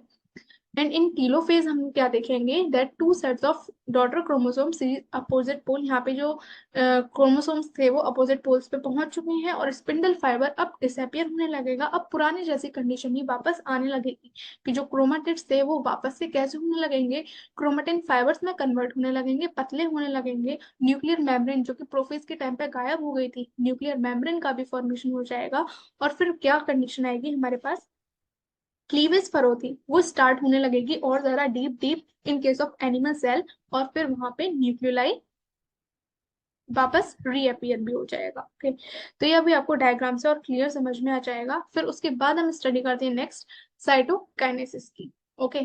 एंड इन टीलोफेज हम क्या देखेंगे, that two sets of daughter chromosome series opposite pole, यहाँ पे जो क्रोमोसोम्स थे वो अपोजिट पोल्स पे पहुंच चुके हैं और स्पिंडल फाइबर अब डिसअपियर होने लगेगा। अब पुराने जैसी कंडीशन ही वापस आने लगेगी कि जो क्रोमेटिड्स थे वो वापस से कैसे होने लगेंगे, क्रोमेटिन फाइबर्स में कन्वर्ट होने लगेंगे, पतले होने लगेंगे। न्यूक्लियर मेम्ब्रेन जो कि प्रोफेज के टाइम पे गायब हो गई थी, न्यूक्लियर मेम्ब्रेन का भी फॉर्मेशन हो जाएगा। और फिर क्या कंडीशन आएगी हमारे पास, क्लीवेज फरो थी वो स्टार्ट होने लगेगी और ज्यादा deep deep in case of animal cell, और फिर वहां पे न्यूक्लियोलाई वापस रीअपियर भी हो जाएगा। ओके। तो ये अभी आपको डायग्राम से और क्लियर समझ में आ जाएगा। फिर उसके बाद हम स्टडी करते हैं नेक्स्ट साइटोकाइनेसिस की। ओके।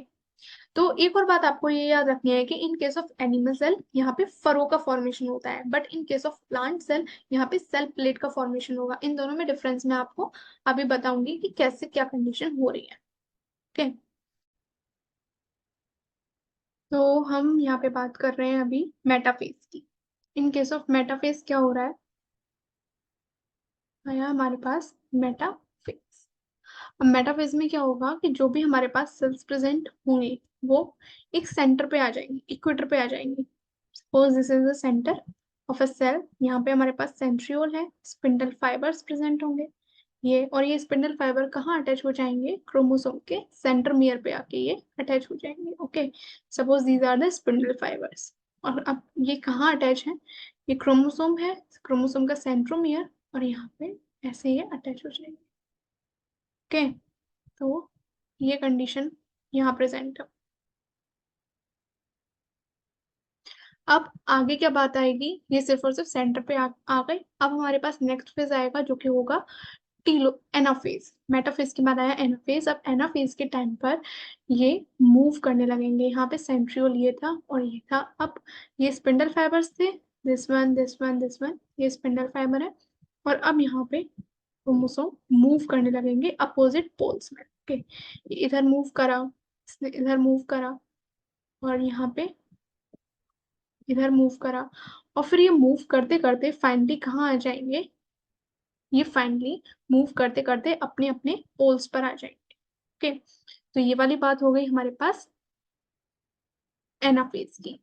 तो एक और बात आपको ये याद रखनी है कि in case of animal cell यहाँ पे फरो का फॉर्मेशन होता है, but in case of plant cell यहाँ पे सेल प्लेट का फॉर्मेशन होगा। इन दोनों में डिफरेंस मैं आपको अभी बताऊंगी कि कैसे क्या कंडीशन हो रही है। ओके। तो हम यहाँ पे बात कर रहे हैं अभी मेटाफेज की। इन केस ऑफ मेटाफेज क्या हो रहा है, आया हमारे पास मेटाफेज। अब मेटाफेज में क्या होगा कि जो भी हमारे पास सेल्स प्रेजेंट होंगे वो एक सेंटर पे आ जाएंगे, इक्वेटर पे आ जाएंगे। Suppose this is the centre of a cell, यहाँ पे हमारे पास सेंट्रियोल है, स्पिंडल फाइबर्स प्रेजेंट होंगे ये, और ये स्पिंडल फाइबर कहाँ अटैच हो जाएंगे, क्रोमोसोम के सेंट्रोमियर पे आके ये अटैच हो जाएंगे। Okay. Suppose these are the spindle fibres. और अब ये कहाँ अटैच है, ये क्रोमोसोम है, क्रोमोसोम का सेंट्रोमियर, और यहाँ पे ऐसे ये अटैच हो जाएंगे। ओके। तो ये कंडीशन यहाँ प्रेजेंट है। अब आगे क्या बात आएगी, ये सिर्फ और सिर्फ सेंटर पे आ गई। अब हमारे पास नेक्स्ट फेज आएगा जो कि होगा टीलो एनाफेज। मेटाफेज के बाद आया एनाफेज। अब एनाफेज के टाइम पर ये मूव करने लगेंगे। यहाँ पे सेंट्रियोल ये था और ये था। अब ये स्पिंडल फाइबर्स थे, this one this one this one, ये स्पिंडल फाइबर है। और अब यहाँ पे क्रोमोसोम मूव करने लगेंगे अपोजिट पोल्स में। ओके। इधर मूव करा, इसने इधर मूव करा, और यहाँ पे इधर मूव करा, और फिर ये मूव करते करते फाइनली कहाँ आ जाएंगे, ये फाइनली मूव करते करते अपने अपने पोल्स पर आ जाएंगे। ओके। तो ये वाली बात हो गई हमारे पास एनाफेज की।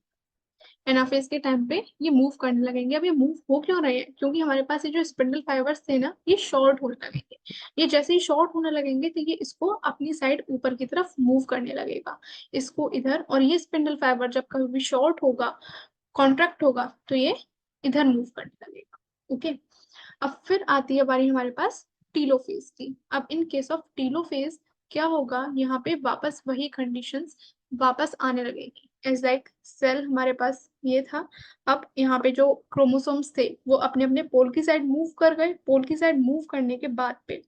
एनाफेज के टाइम पे ये मूव करने लगेंगे। अब ये मूव हो क्यों रहे हैं, क्योंकि हमारे पास ये जो स्पिंडल फाइबर्स थे ना ये शॉर्ट होने लगेंगे। ये जैसे ही शॉर्ट होने लगेंगे तो ये इसको अपनी साइड ऊपर की तरफ मूव करने लगेगा, इसको इधर। और ये स्पिंडल फाइबर जब कभी भी शॉर्ट होगा, कॉन्ट्रैक्ट होगा, तो ये इधर मूव करने लगेगा। ओके। अब फिर आती है बारी हमारे पास टीलोफेज की। अब इन केस ऑफ टीलोफेज क्या होगा, यहाँ पे वापस वही कंडीशंस वापस आने लगेगी। एज लाइक सेल हमारे पास ये था, अब यहाँ पे जो क्रोमोसोम्स थे वो अपने अपने पोल की साइड मूव कर गए। पोल की साइड मूव करने के बाद पे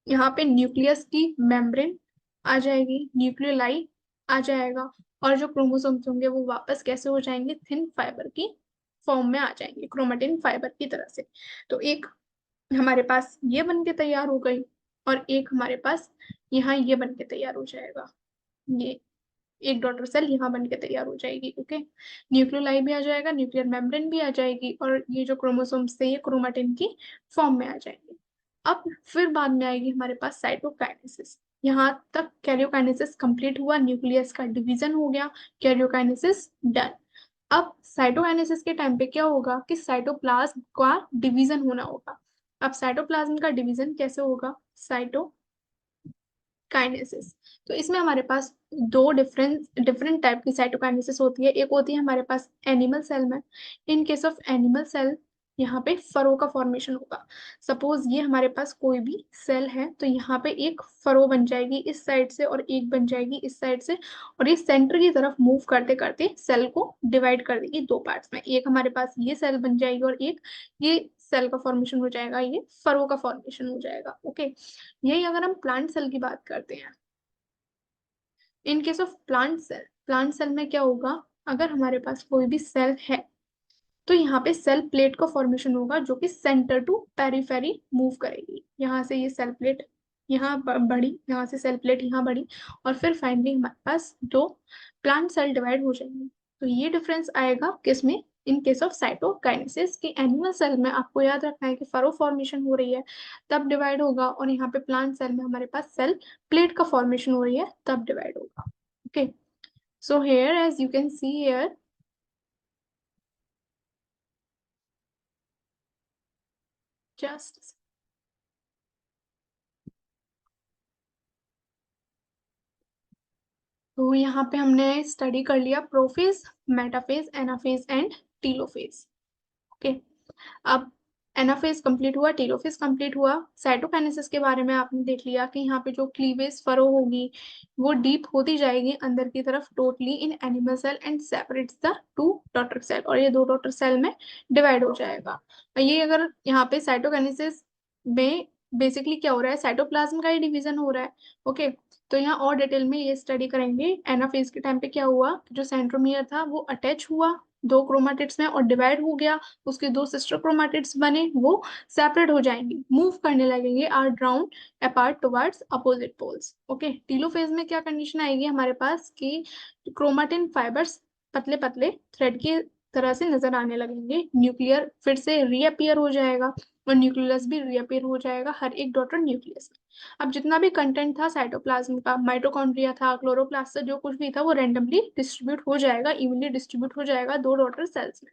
यहाँ पे न्यूक्लियस की मेम्ब्रेन आ जाएगी, न्यूक्लियोलाई आ जाएगा, और जो क्रोमोसोम्स होंगे वो वापस कैसे हो जाएंगे, थिन फाइबर की फॉर्म में आ जाएंगे, क्रोमेटिन फाइबर की तरह से। तो एक हमारे पास ये बन के तैयार हो गई, और एक हमारे पास यहाँ ये बन के तैयार हो जाएगा, ये। एक डॉटर सेल यहाँ बन के तैयार हो जाएगी। ओके, न्यूक्लियोलाई भी आ जाएगा, न्यूक्लियर मेम्ब्रेन भी आ जाएगी, और ये जो क्रोमोसोम्स थे ये क्रोमेटिन की फॉर्म में आ जाएंगे। अब फिर बाद में आएगी हमारे पास साइटोकाइनेसिस। यहाँ तक कैरियोकाइनेसिस कंप्लीट हुआ, न्यूक्लियस का डिवीजन हो गया, कैरियोकाइनेसिस डन। अब साइटोकाइनेसिस के टाइम पे क्या होगा कि साइटोप्लाज्म का डिवीजन होना होगा। अब साइटोप्लाज्म का डिवीजन कैसे होगा? काइनेसिस। तो इसमें हमारे पास दो डिफरेंट डिफरेंट टाइप की साइटोकाइनेसिस होती है। एक होती है हमारे पास एनिमल सेल में। In case of animal cell यहाँ पे फरो का फॉर्मेशन होगा। सपोज ये हमारे पास कोई भी सेल है, तो यहाँ पे एक फरो बन जाएगी इस साइड से और एक बन जाएगी इस साइड से, और ये सेंटर की तरफ मूव करते करते सेल को डिवाइड कर देगी दो पार्ट्स में। एक हमारे पास ये सेल बन जाएगी और एक ये सेल का फॉर्मेशन हो जाएगा, ये फरो का फॉर्मेशन हो जाएगा। ओके, यही अगर हम प्लांट सेल की बात करते हैं, in case of plant cell में क्या होगा? अगर हमारे पास कोई भी सेल है, तो यहाँ पे सेल प्लेट का फॉर्मेशन होगा जो कि सेंटर टू पेरिफेरी मूव करेगी। यहाँ से ये सेल प्लेट यहाँ बढ़ी, यहाँ से सेल प्लेट यहाँ बढ़ी, और फिर फाइनली हमारे पास दो प्लांट सेल डिवाइड हो जाएंगे। तो ये डिफरेंस आएगा किसमें? इन केस ऑफ साइटोकाइनेसिस। की एनिमल सेल में आपको याद रखना है कि फरो फॉर्मेशन हो रही है तब डिवाइड होगा, और यहाँ पे प्लांट सेल में हमारे पास सेल प्लेट का फॉर्मेशन हो रही है तब डिवाइड होगा। Okay, so here as you can see here, just तो यहाँ पे हमने स्टडी कर लिया prophase, metaphase, anaphase and telophase. Okay, अब एनाफेज कंप्लीट हुआ, टीलोफेज कंप्लीट हुआ। साइटोकाइनेसिस के बारे में आपने देख लिया कि यहाँ पे जो क्लीवेज फरो होगी वो डीप होती जाएगी अंदर की तरफ totally in animal cell and separates the two daughter cell, और ये दो डॉटर सेल में डिवाइड हो जाएगा। और ये अगर यहाँ पे साइटोकाइनेसिस में बेसिकली क्या हो रहा है, साइटोप्लाज्म का ही डिवीजन हो रहा है। ओके, तो यहाँ और डिटेल में ये स्टडी करेंगे एनाफेज के टाइम पे क्या हुआ, जो सेंट्रोमियर था वो अटैच हुआ दो क्रोमेटिड्स में और डिवाइड हो गया, उसके दो सिस्टर क्रोमेटिड्स बने, वो सेपरेट हो जाएंगे, मूव करने लगेंगे, are drawn apart towards opposite poles. Okay, telophase में क्या कंडीशन आएगी हमारे पास कि क्रोमेटिन फाइबर्स पतले पतले थ्रेड की तरह से नजर आने लगेंगे, न्यूक्लियर फिर से रीअपियर हो जाएगा, और न्यूक्लियस भी रीअपियर हो जाएगा हर एक डॉटर न्यूक्लियस में। अब जितना भी कंटेंट था साइटोप्लाज्म का, माइटोकॉन्ड्रिया था, क्लोरोप्लास्ट था, जो कुछ भी था वो रेंडमली डिस्ट्रीब्यूट हो जाएगा, इवनली डिस्ट्रीब्यूट हो जाएगा दो डॉटर सेल्स में।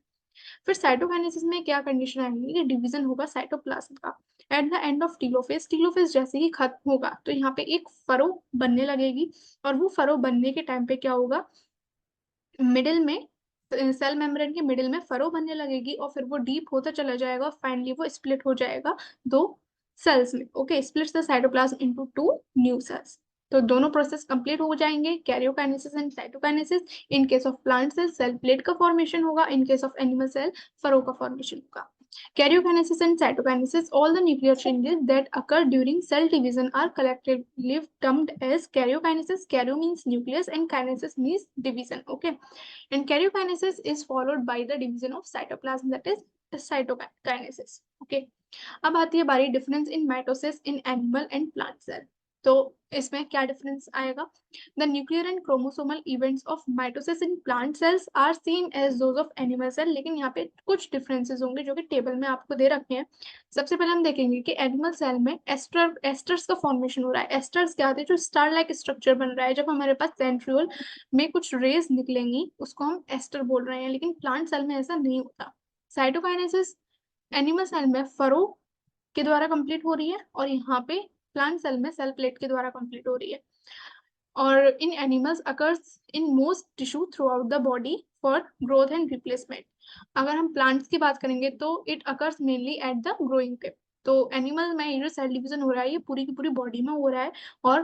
फिर साइटोकाइनेसिस में क्या कंडीशन आएगी कि डिवीजन होगा साइटोप्लाज्म का। At the end of telophase, telophase जैसे ही खत्म होगा तो यहाँ पे एक फरो बनने लगेगी, और वो फरो बनने के टाइम पे क्या होगा, मिडिल में सेल मेम्ब्रेन के मिडिल में फरो बनने लगेगी, और फिर वो डीप होता चला जाएगा और फाइनली वो स्प्लिट हो जाएगा दो सेल्स में। Okay, splits the cytoplasm into two new cells. तो दोनों प्रोसेस कंप्लीट हो जाएंगे, karyokinesis and cytokinesis. In case of plant cell cell plate का फॉर्मेशन होगा, in case of animal cell furrow का फॉर्मेशन होगा। Karyokinesis and cytokinesis, all the nuclear changes that occur during cell division are collectively termed as karyokinesis. Karyo means nucleus and kinesis means division. Okay, and karyokinesis is followed by the division of cytoplasm, that is cytokinesis. Okay, अब आती है बारी difference in mitosis in animal and plant cell. तो इसमें क्या डिफरेंस आएगा? The nuclear and chromosomal events of mitosis in plant cells are same as those of animal cell, लेकिन यहाँ पे कुछ डिफरेंसेस होंगे जो कि टेबल में आपको दे रखे हैं। सबसे पहले हम देखेंगे कि एनिमल सेल में एस्टर्स का फॉर्मेशन हो रहा है। एस्टर्स क्या होते हैं? जो स्टार लाइक स्ट्रक्चर बन रहा है। जब हमारे पास सेंट्रियोल में कुछ रेज निकलेंगी उसको हम एस्टर बोल रहे हैं, लेकिन प्लांट सेल में ऐसा नहीं होता। साइटोकाइनेसिस एनिमल सेल में फरो के द्वारा कंप्लीट हो रही है, और यहाँ पे प्लांट सेल में सेल प्लेट के द्वारा कंप्लीट हो रही है। और in animals occurs in most tissue through out the body for growth and replacement. अगर हम प्लांट्स की बात करेंगे तो it occurs mainly at the growing tip. तो एनिमल में ये जो सेल डिवीजन हो रहा है ये पूरी की पूरी बॉडी में हो रहा है, और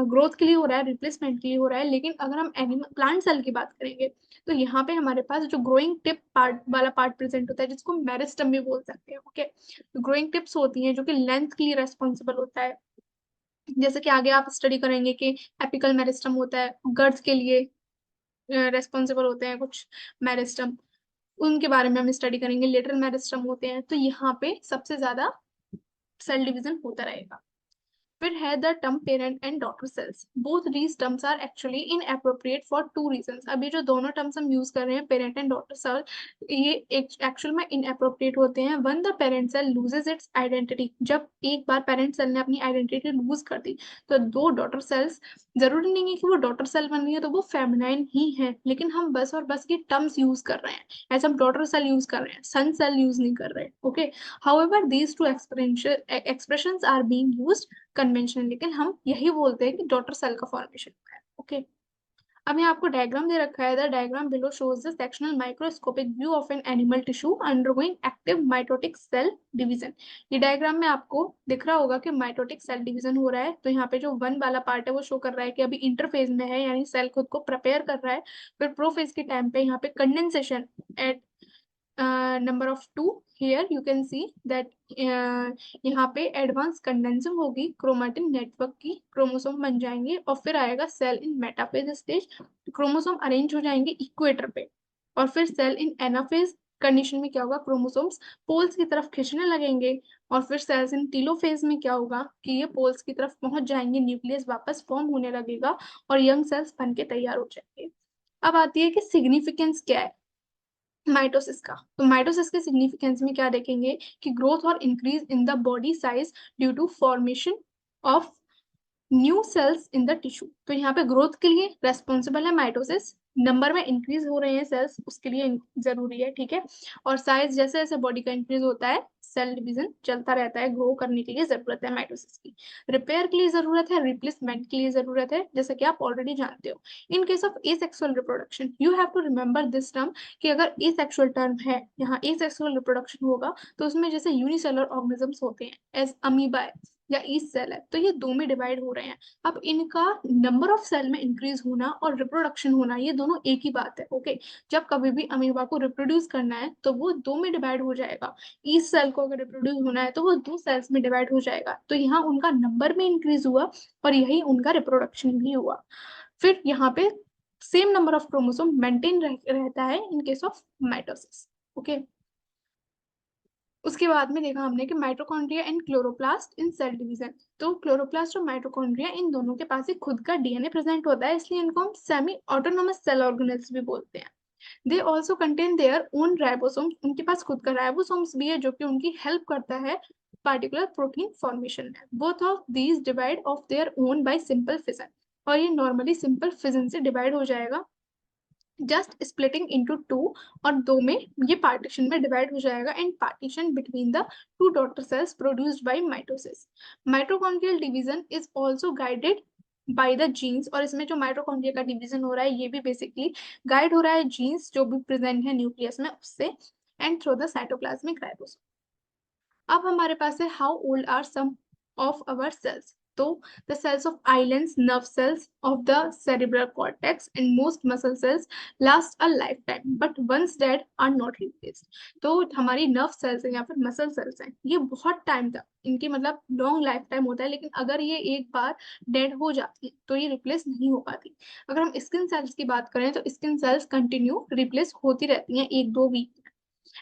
ग्रोथ के लिए हो रहा है, रिप्लेसमेंट के लिए हो रहा है। लेकिन अगर हम एनिमल प्लांट सेल की बात करेंगे तो यहाँ पे हमारे पास जो ग्रोइंग टिप पार्ट वाला पार्ट प्रेजेंट होता है, जिसको मेरिस्टम भी बोल सकते हैं। ओके, ग्रोइंग टिप्स होती हैं जो कि लेंथ के लिए रेस्पॉन्सिबल होता है। जैसे कि आगे आप स्टडी करेंगे कि एपिकल मेरिस्टम होता है, गर्थ के लिए रेस्पॉन्सिबल होते हैं कुछ मेरिस्टम, उनके बारे में हम स्टडी करेंगे। लेटरल मेरिस्टम होते हैं। तो यहाँ पे सबसे ज्यादा सेल डिवीजन होता रहेगा। फिर है the term parent and daughter cells. Both these terms are actually inappropriate for two reasons. अभी जो दोनों टर्म्स हम यूज कर रहे हैं, पेरेंट एंड डॉटर सेल, ये एक्चुअल में इनएप्रोप्रिएट होते हैं। One, the parent cell loses its identity. जब एक बार पेरेंट सेल ने अपनी आइडेंटिटी लूज कर दी, तो दो डॉटर सेल्स, जरूरी नहीं है कि वो डॉटर सेल बन रही है तो वो फेमिनाइन ही है, लेकिन हम बस और बस ये टर्म्स यूज कर रहे हैं। ऐसे हम डॉटर सेल यूज कर रहे हैं, सन सेल यूज नहीं कर रहे। Okay, however these two expressions are being used conventional, लेकिन हम यही बोलते हैं कि डॉटर सेल का फॉर्मेशन हुआ है। ओके, अब यहाँ आपको डायग्राम दे रखा है। The diagram below shows the sectional microscopic view of an animal tissue undergoing active mitotic cell division. ये डायग्राम में आपको दिख रहा होगा कि माइटोटिक सेल डिवीजन हो रहा है। तो यहाँ पे जो वन वाला पार्ट है वो शो कर रहा है कि अभी इंटरफेज में है, यानी सेल खुद को प्रिपेयर कर रहा है। फिर प्रोफेज के टाइम पे यहाँ पे condensation at number of 2। Here you can see that यहाँ पे एडवांस कंडेंसिंग होगी क्रोमेटिन नेटवर्क की, क्रोमोसोम बन जाएंगे और फिर आएगा cell in metaphase stage. Chromosome arrange हो जाएंगे इक्वेटर पे, और फिर सेल इन एनाफेज कंडीशन में क्या होगा, क्रोमोसोम्स पोल्स की तरफ खींचने लगेंगे। और फिर सेल्स इन टीलोफेज में क्या होगा कि ये पोल्स की तरफ पहुंच जाएंगे, न्यूक्लियस वापस फॉर्म होने लगेगा और यंग सेल्स बन के तैयार हो जाएंगे। अब आती है कि सिग्निफिकेंस क्या है माइटोसिस का। तो माइटोसिस के सिग्निफिकेंस में क्या देखेंगे कि ग्रोथ और increase in the body size due to formation of new cells in the tissue. तो यहाँ पे ग्रोथ के लिए रेस्पॉन्सिबल है माइटोसिस, नंबर में इंक्रीज हो रहे हैं सेल्स उसके लिए जरूरी है, ठीक है। और साइज जैसे जैसे बॉडी का इंक्रीज होता है, सेल डिवीजन चलता रहता है, ग्रो करने के लिए जरूरत है माइटोसिस की। रिपेयर के लिए जरूरत है, रिप्लेसमेंट के लिए जरूरत है, जैसे कि आप ऑलरेडी जानते हो। In case of asexual reproduction you have to remember this term, कि अगर एसेक्सुअल टर्म है, यहाँ एसेक्सुअल रिप्रोडक्शन होगा तो उसमें जैसे यूनिसेलुलर ऑर्गेनिजम्स होते हैं, एज अमीबा या ईस्ट सेल है, तो ये दो में डिवाइड हो रहे हैं। अब इनका नंबर ऑफ सेल में इंक्रीज होना और रिप्रोडक्शन होना, ये दोनों एक ही बात है। ओके, जब कभी भी अमीबा को रिप्रोड्यूस करना है तो वो दो में डिवाइड हो जाएगा। ईस्ट सेल को अगर रिप्रोड्यूस होना है तो वो दो सेल्स में डिवाइड हो जाएगा। तो यहाँ उनका नंबर में इंक्रीज हुआ और यही उनका रिप्रोडक्शन भी हुआ। फिर यहाँ पे same number of chromosome maintain रहता है in case of mitosis. Okay, उसके बाद में देखा हमने कि mitochondria and chloroplast in cell division. तो क्लोरोप्लास्ट और माइटोकॉन्ड्रिया इन दोनों के पास ही खुद का डीएनए प्रेजेंट होता है, इसलिए इनको हम सेमी ऑटोनोमस सेल ऑर्गेनेल्स भी बोलते हैं। They also contain their own ribosomes. उनके पास खुद का राइबोसोम्स भी है जो कि उनकी हेल्प करता है पार्टिकुलर प्रोटीन फॉर्मेशन में। Both of these divide of their own by simple fission, और ये नॉर्मली सिंपल फिजन से डिवाइड हो जाएगा, जस्ट स्प्लिटिंग इनटू टू, और दो में ये पार्टीशन में डिवाइड हो जाएगा, and partition between the two daughter cells produced by mitosis. Mitochondrial division is also guided by the genes, और इसमें जो माइटोकॉन्ड्रिया का डिवीजन हो रहा है ये भी बेसिकली गाइड हो रहा है जीन्स जो भी प्रेजेंट है न्यूक्लियस में उससे, and through the cytoplasmic ribosome. अब हमारे पास है how old are some of our cells. तो the cells of islands, nerve cells of the cerebral cortex and most muscle cells last a life time but once dead are not replaced. तो हमारी नर्व सेल्स हैं या फिर मसल सेल्स हैं, ये बहुत टाइम तक इनकी मतलब लॉन्ग लाइफ टाइम होता है, लेकिन अगर ये एक बार डेड हो जाती है तो ये रिप्लेस नहीं हो पाती। अगर हम स्किन सेल्स की बात करें तो स्किन सेल्स कंटिन्यू रिप्लेस होती रहती हैं 1-2 वीक।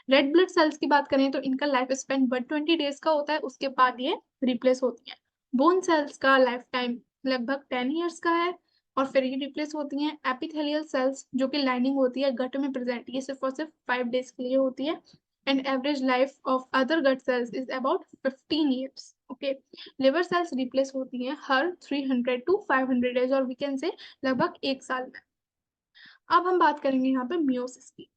रेड ब्लड सेल्स की बात करें तो इनका लाइफ स्पेन 120 डेज का होता है, उसके बाद ये रिप्लेस होती हैं। बोन सेल्स का लाइफ टाइम लगभग 10 ईयर्स का है और फिर ये रिप्लेस होती हैं। एपिथेलियल सेल्स जो कि लाइनिंग होती है गट में प्रेजेंट, ये सिर्फ और सिर्फ 5 डेज के लिए होती है। And average life of other gut cells is about 15 years. Okay, liver cells replace होती हैं हर 300 to 500 डेज, और वी कैन से लगभग 1 साल में। अब हम बात करेंगे यहाँ पे मियोसिस की।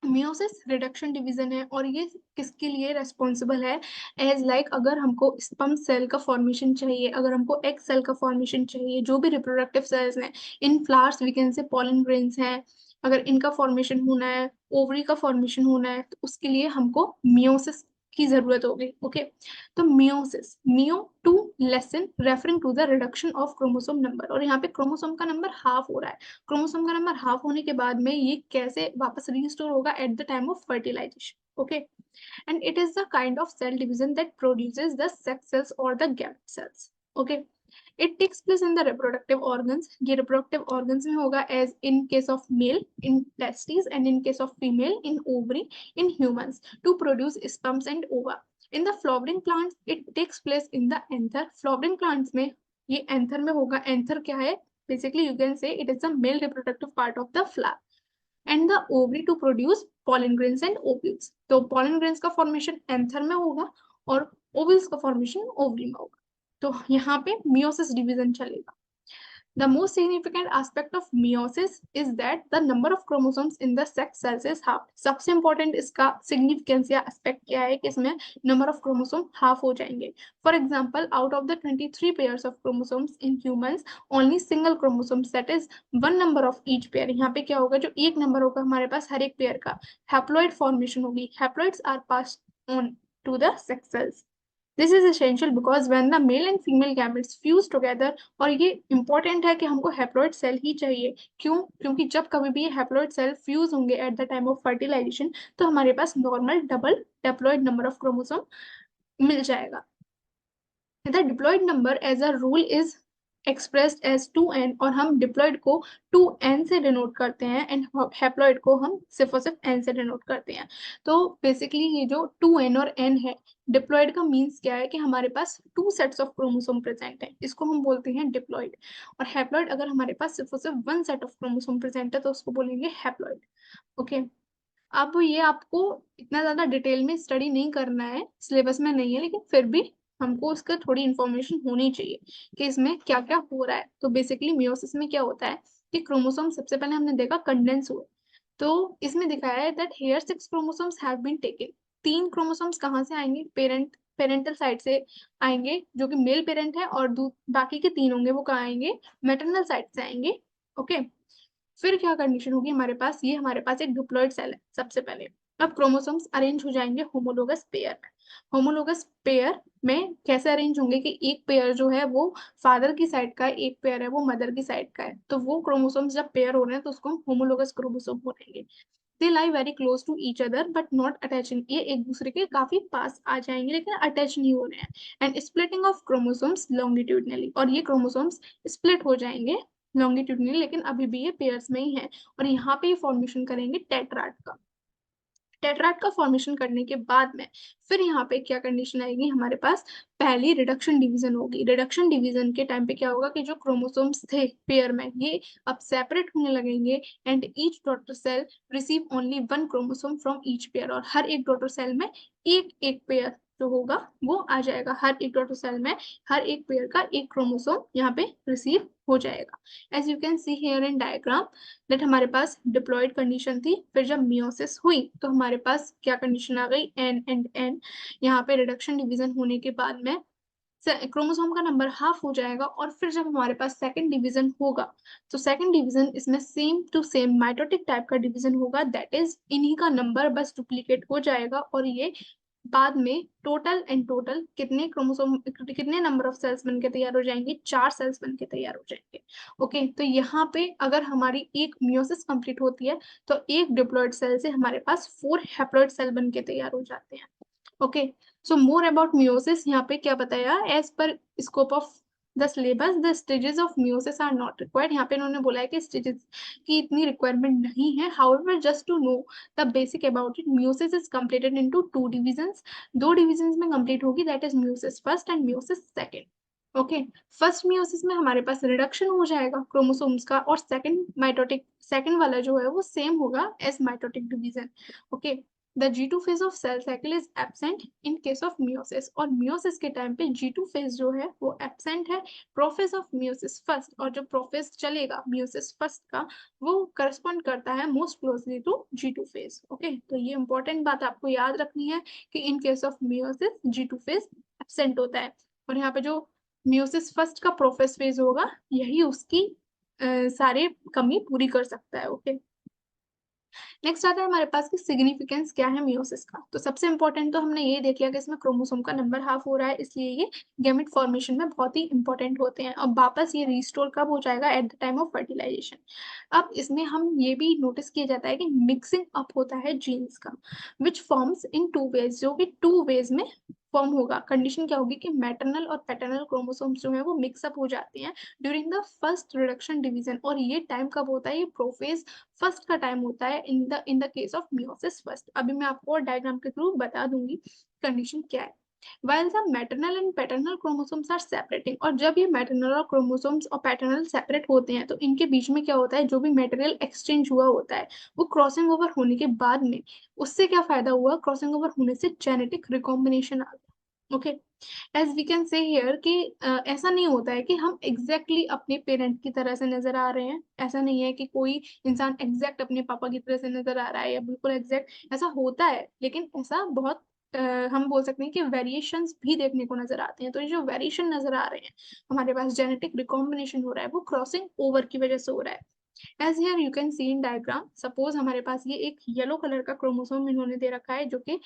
मियोसिस रिडक्शन डिवीजन है और ये किसके लिए रेस्पॉन्सिबल है, एज लाइक अगर हमको स्पर्म सेल का फॉर्मेशन चाहिए, अगर हमको एग सेल का फॉर्मेशन चाहिए, जो भी रिप्रोडक्टिव सेल्स हैं, in flowers we can say pollen grains हैं, अगर इनका फॉर्मेशन होना है, ओवरी का फॉर्मेशन होना है, तो उसके लिए हमको मियोसिस की जरूरत होगी। ओके, तो meiosis, meio to lessen referring to the reduction of chromosome number, और यहाँ पे क्रोमोसोम का नंबर हाफ हो रहा है। क्रोमोसोम का नंबर हाफ होने के बाद में ये कैसे वापस रीस्टोर होगा at the time of fertilization. Okay, and it is the kind of cell division that produces the sex cells और the gamete cells. Okay, it takes place in the reproductive organs. ये रिप्रोडक्टिव ऑर्गन्स में होगा as in case of male in testis and in case of female in ovary in humans to produce sperms and ova. In the flowering plants it takes place in the anther. Flowering plants में ये एंथर में होगा। एंथर क्या है? Basically you can say it is the male reproductive part of the flower and the ovary to produce pollen grains and ovules. तो pollen grains का फॉर्मेशन एंथर में होगा और ओव्यूल्स का फॉर्मेशन ओवरी में होगा। तो यहाँ पे मियोसिस डिवीजन चलेगा। The most significant aspect of meiosis is that the number of chromosomes in the sex cells is halved. सबसे important इसका significance या aspect क्या है कि इसमें number of chromosome half हो जाएंगे. For example, out of the 23 pairs of chromosomes in humans, only single chromosomes, that is one number of each pair. यहाँ पे क्या होगा? जो एक number होगा हमारे पास हर एक pair का haploid formation होगी. Haploids are passed on to the sex cells. This is essential because when the male and female gametes fuse together, और ये important है कि हमको haploid cell ही चाहिए। क्यों? क्योंकि जब कभी भी ये haploid cell fuse होंगे at the time of fertilization, तो हमारे पास normal double diploid number of chromosome मिल जाएगा। The diploid number as a rule is expressed as 2n, और हम diploid को 2n से डिनोट करते हैं एंड haploid को हम सिर्फ और सिर्फ n से डिनोट करते हैं। तो बेसिकली ये जो 2n और n है, डिप्लॉइड का मीन्स क्या है कि हमारे पास 2 सेट्स ऑफ क्रोमोसोम प्रेजेंट है, इसको हम बोलते हैं डिप्लॉइड। और हैप्लॉइड अगर हमारे पास सिर्फ और सिर्फ 1 सेट ऑफ क्रोमोसोम प्रेजेंट है तो उसको बोलेंगे हैप्लॉइड। ओके, अब ये आपको इतना ज्यादा डिटेल में स्टडी नहीं करना है, सिलेबस में नहीं है, लेकिन फिर भी हमको उसका थोड़ी इंफॉर्मेशन होनी चाहिए कि इसमें क्या क्या हो रहा है। तो बेसिकली मियोसिस में क्या होता है कि क्रोमोसोम सबसे पहले हमने देखा कंडेंस हुए। तो इसमें दिखाया है that here 6 chromosomes have been taken. 3 chromosomes कहाँ से आएंगे? पेरेंटल साइड से आएंगे, जो कि मेल पेरेंट है, और बाकी के 3 होंगे वो कहाँ आएंगे? मैटरनल साइड से आएंगे। ओके, फिर क्या कंडीशन होगी हमारे पास? ये हमारे पास एक डिप्लॉइड सेल है सबसे पहले। अब क्रोमोसोम्स अरेंज हो जाएंगे होमोलोगस पेयर में। होमोलोगस पेयर में कैसे अरेंज होंगे कि एक पेयर जो है वो फादर की साइड का है, एक पेयर है वो मदर की साइड का है। तो वो क्रोमोसोम्स जब पेयर हो रहे हैं तो उसको हम होमोलोगस क्रोमोसोम बोलेंगे। They lie very close to each other but not attaching. ये एक दूसरे के काफी पास आ जाएंगे लेकिन अटैच नहीं हो रहे हैं। And splitting of chromosomes longitudinally, और ये क्रोमोसोम्स स्प्लिट हो जाएंगे लॉन्गिट्यूडनली, लेकिन अभी भी ये पेयर्स में ही है। और यहाँ पे फॉर्मेशन करेंगे टेट्राड का। टेट्राड का फॉर्मेशन करने के बाद में फिर यहाँ पे क्या कंडीशन आएगी हमारे पास? पहली रिडक्शन डिवीजन होगी। रिडक्शन डिवीजन के टाइम पे क्या होगा कि जो क्रोमोसोम्स थे पेयर में ये अब सेपरेट होने लगेंगे and each daughter cell receive only 1 chromosome from each pair. और हर एक डॉटर सेल में एक एक पेयर जो होगा वो आ जाएगा। हर एक डॉटर सेल में हर एक पेयर का एक क्रोमोसोम यहाँ पे रिसीव हो जाएगा। As you can see here in diagram that हमारे पास डिप्लॉयड कंडीशन थी, फिर जब मियोसिस हुई तो हमारे पास क्या कंडीशन आ गई? N and n. यहाँ पे रिडक्शन डिवीजन होने के बाद में क्रोमोसोम का नंबर हाफ हो जाएगा। और फिर जब हमारे पास सेकंड डिवीजन होगा तो सेकंड डिवीजन इसमें same to same mitotic type का डिवीजन होगा, दैट इज इन्हीं का नंबर बस डुप्लीकेट हो जाएगा। और ये बाद में टोटल एंड टोटल कितने क्रोमोसोम कितने नंबर ऑफ सेल्स बनके तैयार हो जाएंगे? 4 सेल्स बनके तैयार हो जाएंगे। ओके, तो यहाँ पे अगर हमारी एक मियोसिस कंप्लीट होती है तो एक डिप्लॉयड सेल से हमारे पास 4 हैप्लॉयड सेल बनके तैयार हो जाते हैं। Okay, so more about meiosis यहाँ पे क्या बताया? As per scope of the syllabus the stages of meiosis are not required. यहाँ पे इन्होंने बोला है कि स्टेजेस की इतनी रिक्वायरमेंट नहीं है। However just to know the basic about it, meiosis is completed into 2 divisions. 2 divisions में कंप्लीट होगी, that is meiosis first and meiosis second. Okay, first meiosis में हमारे पास रिडक्शन हो जाएगा क्रोमोसोम्स का, और सेकेंड वाला जो है वो सेम होगा as mitotic division. Okay, the G2 phase of cell cycle is absent in case of meiosis. और मियोसिस के टाइम पे G2 फेज जो है वो एब्सेंट है। प्रोफेज ऑफ मियोसिस फर्स्ट, और जो प्रोफेज चलेगा मियोसिस फर्स्ट का वो करस्पॉन्ड करता है most closely to G2 phase. Okay, तो ये इंपॉर्टेंट बात आपको याद रखनी है कि in case of meiosis G2 phase absent होता है। और यहाँ पे जो मियोसिस फर्स्ट का प्रोफेज फेज होगा यही उसकी सारे कमी पूरी कर सकता है। ओके, नेक्स्ट आता है हमारे पास कि सिग्निफिकेंस क्या है मियोसिस का। तो सबसे इंपॉर्टेंट तो हमने ये देख लिया कि इसमें क्रोमोसोम का नंबर हाफ हो रहा है, इसलिए ये गैमेट फॉर्मेशन में बहुत ही इंपॉर्टेंट होते हैं। अब वापस ये रिस्टोर कब हो जाएगा? At the time of fertilisation. अब इसमें हम ये भी नोटिस किया जाता है कि मिक्सिंग अप होता है जीन्स का, विच फॉर्म्स इन 2 वेज, जो कि 2 वेज में फॉर्म होगा। कंडीशन क्या होगी कि मैटरनल और पैटर्नल क्रोमोसोम्स जो है वो मिक्सअप हो जाते हैं during the first reduction division. और ये टाइम कब होता है? ये प्रोफेज फर्स्ट का टाइम होता है in the case of meiosis first. अभी मैं आपको डायग्राम के थ्रू बता दूंगी कंडीशन क्या है। while the maternal and paternal chromosomes are separating। और जब ये मैटरनल और क्रोमोसोम्स और पैटर्नल सेपरेट होते हैं तो इनके बीच में क्या होता है, जो भी मटेरियल एक्सचेंज हुआ होता है वो क्रॉसिंग ओवर होने के बाद में उससे क्या फायदा हुआ, क्रॉसिंग ओवर होने से जेनेटिक रिकॉम्बिनेशन आ गया। Okay, as we can say here कि ऐसा नहीं होता है कि हम एग्जैक्टली exactly अपने पेरेंट की तरह से नजर आ रहे हैं। ऐसा नहीं है कि कोई इंसान एग्जैक्ट अपने पापा की तरह से नजर आ रहा है या बिल्कुल एग्जैक्ट, ऐसा होता है लेकिन ऐसा बहुत हम बोल सकते हैं कि वेरिएशंस भी देखने को नजर आते हैं। तो ये जो वेरिएशन नजर आ रहे हैं हमारे पास, जेनेटिक रिकॉम्बिनेशन हो रहा है, वो क्रॉसिंग ओवर की वजह से हो रहा है। As here you can see in diagram, suppose हमारे पास ये एक येलो कलर का क्रोमोसोम इन्होंने दे रखा है जो कि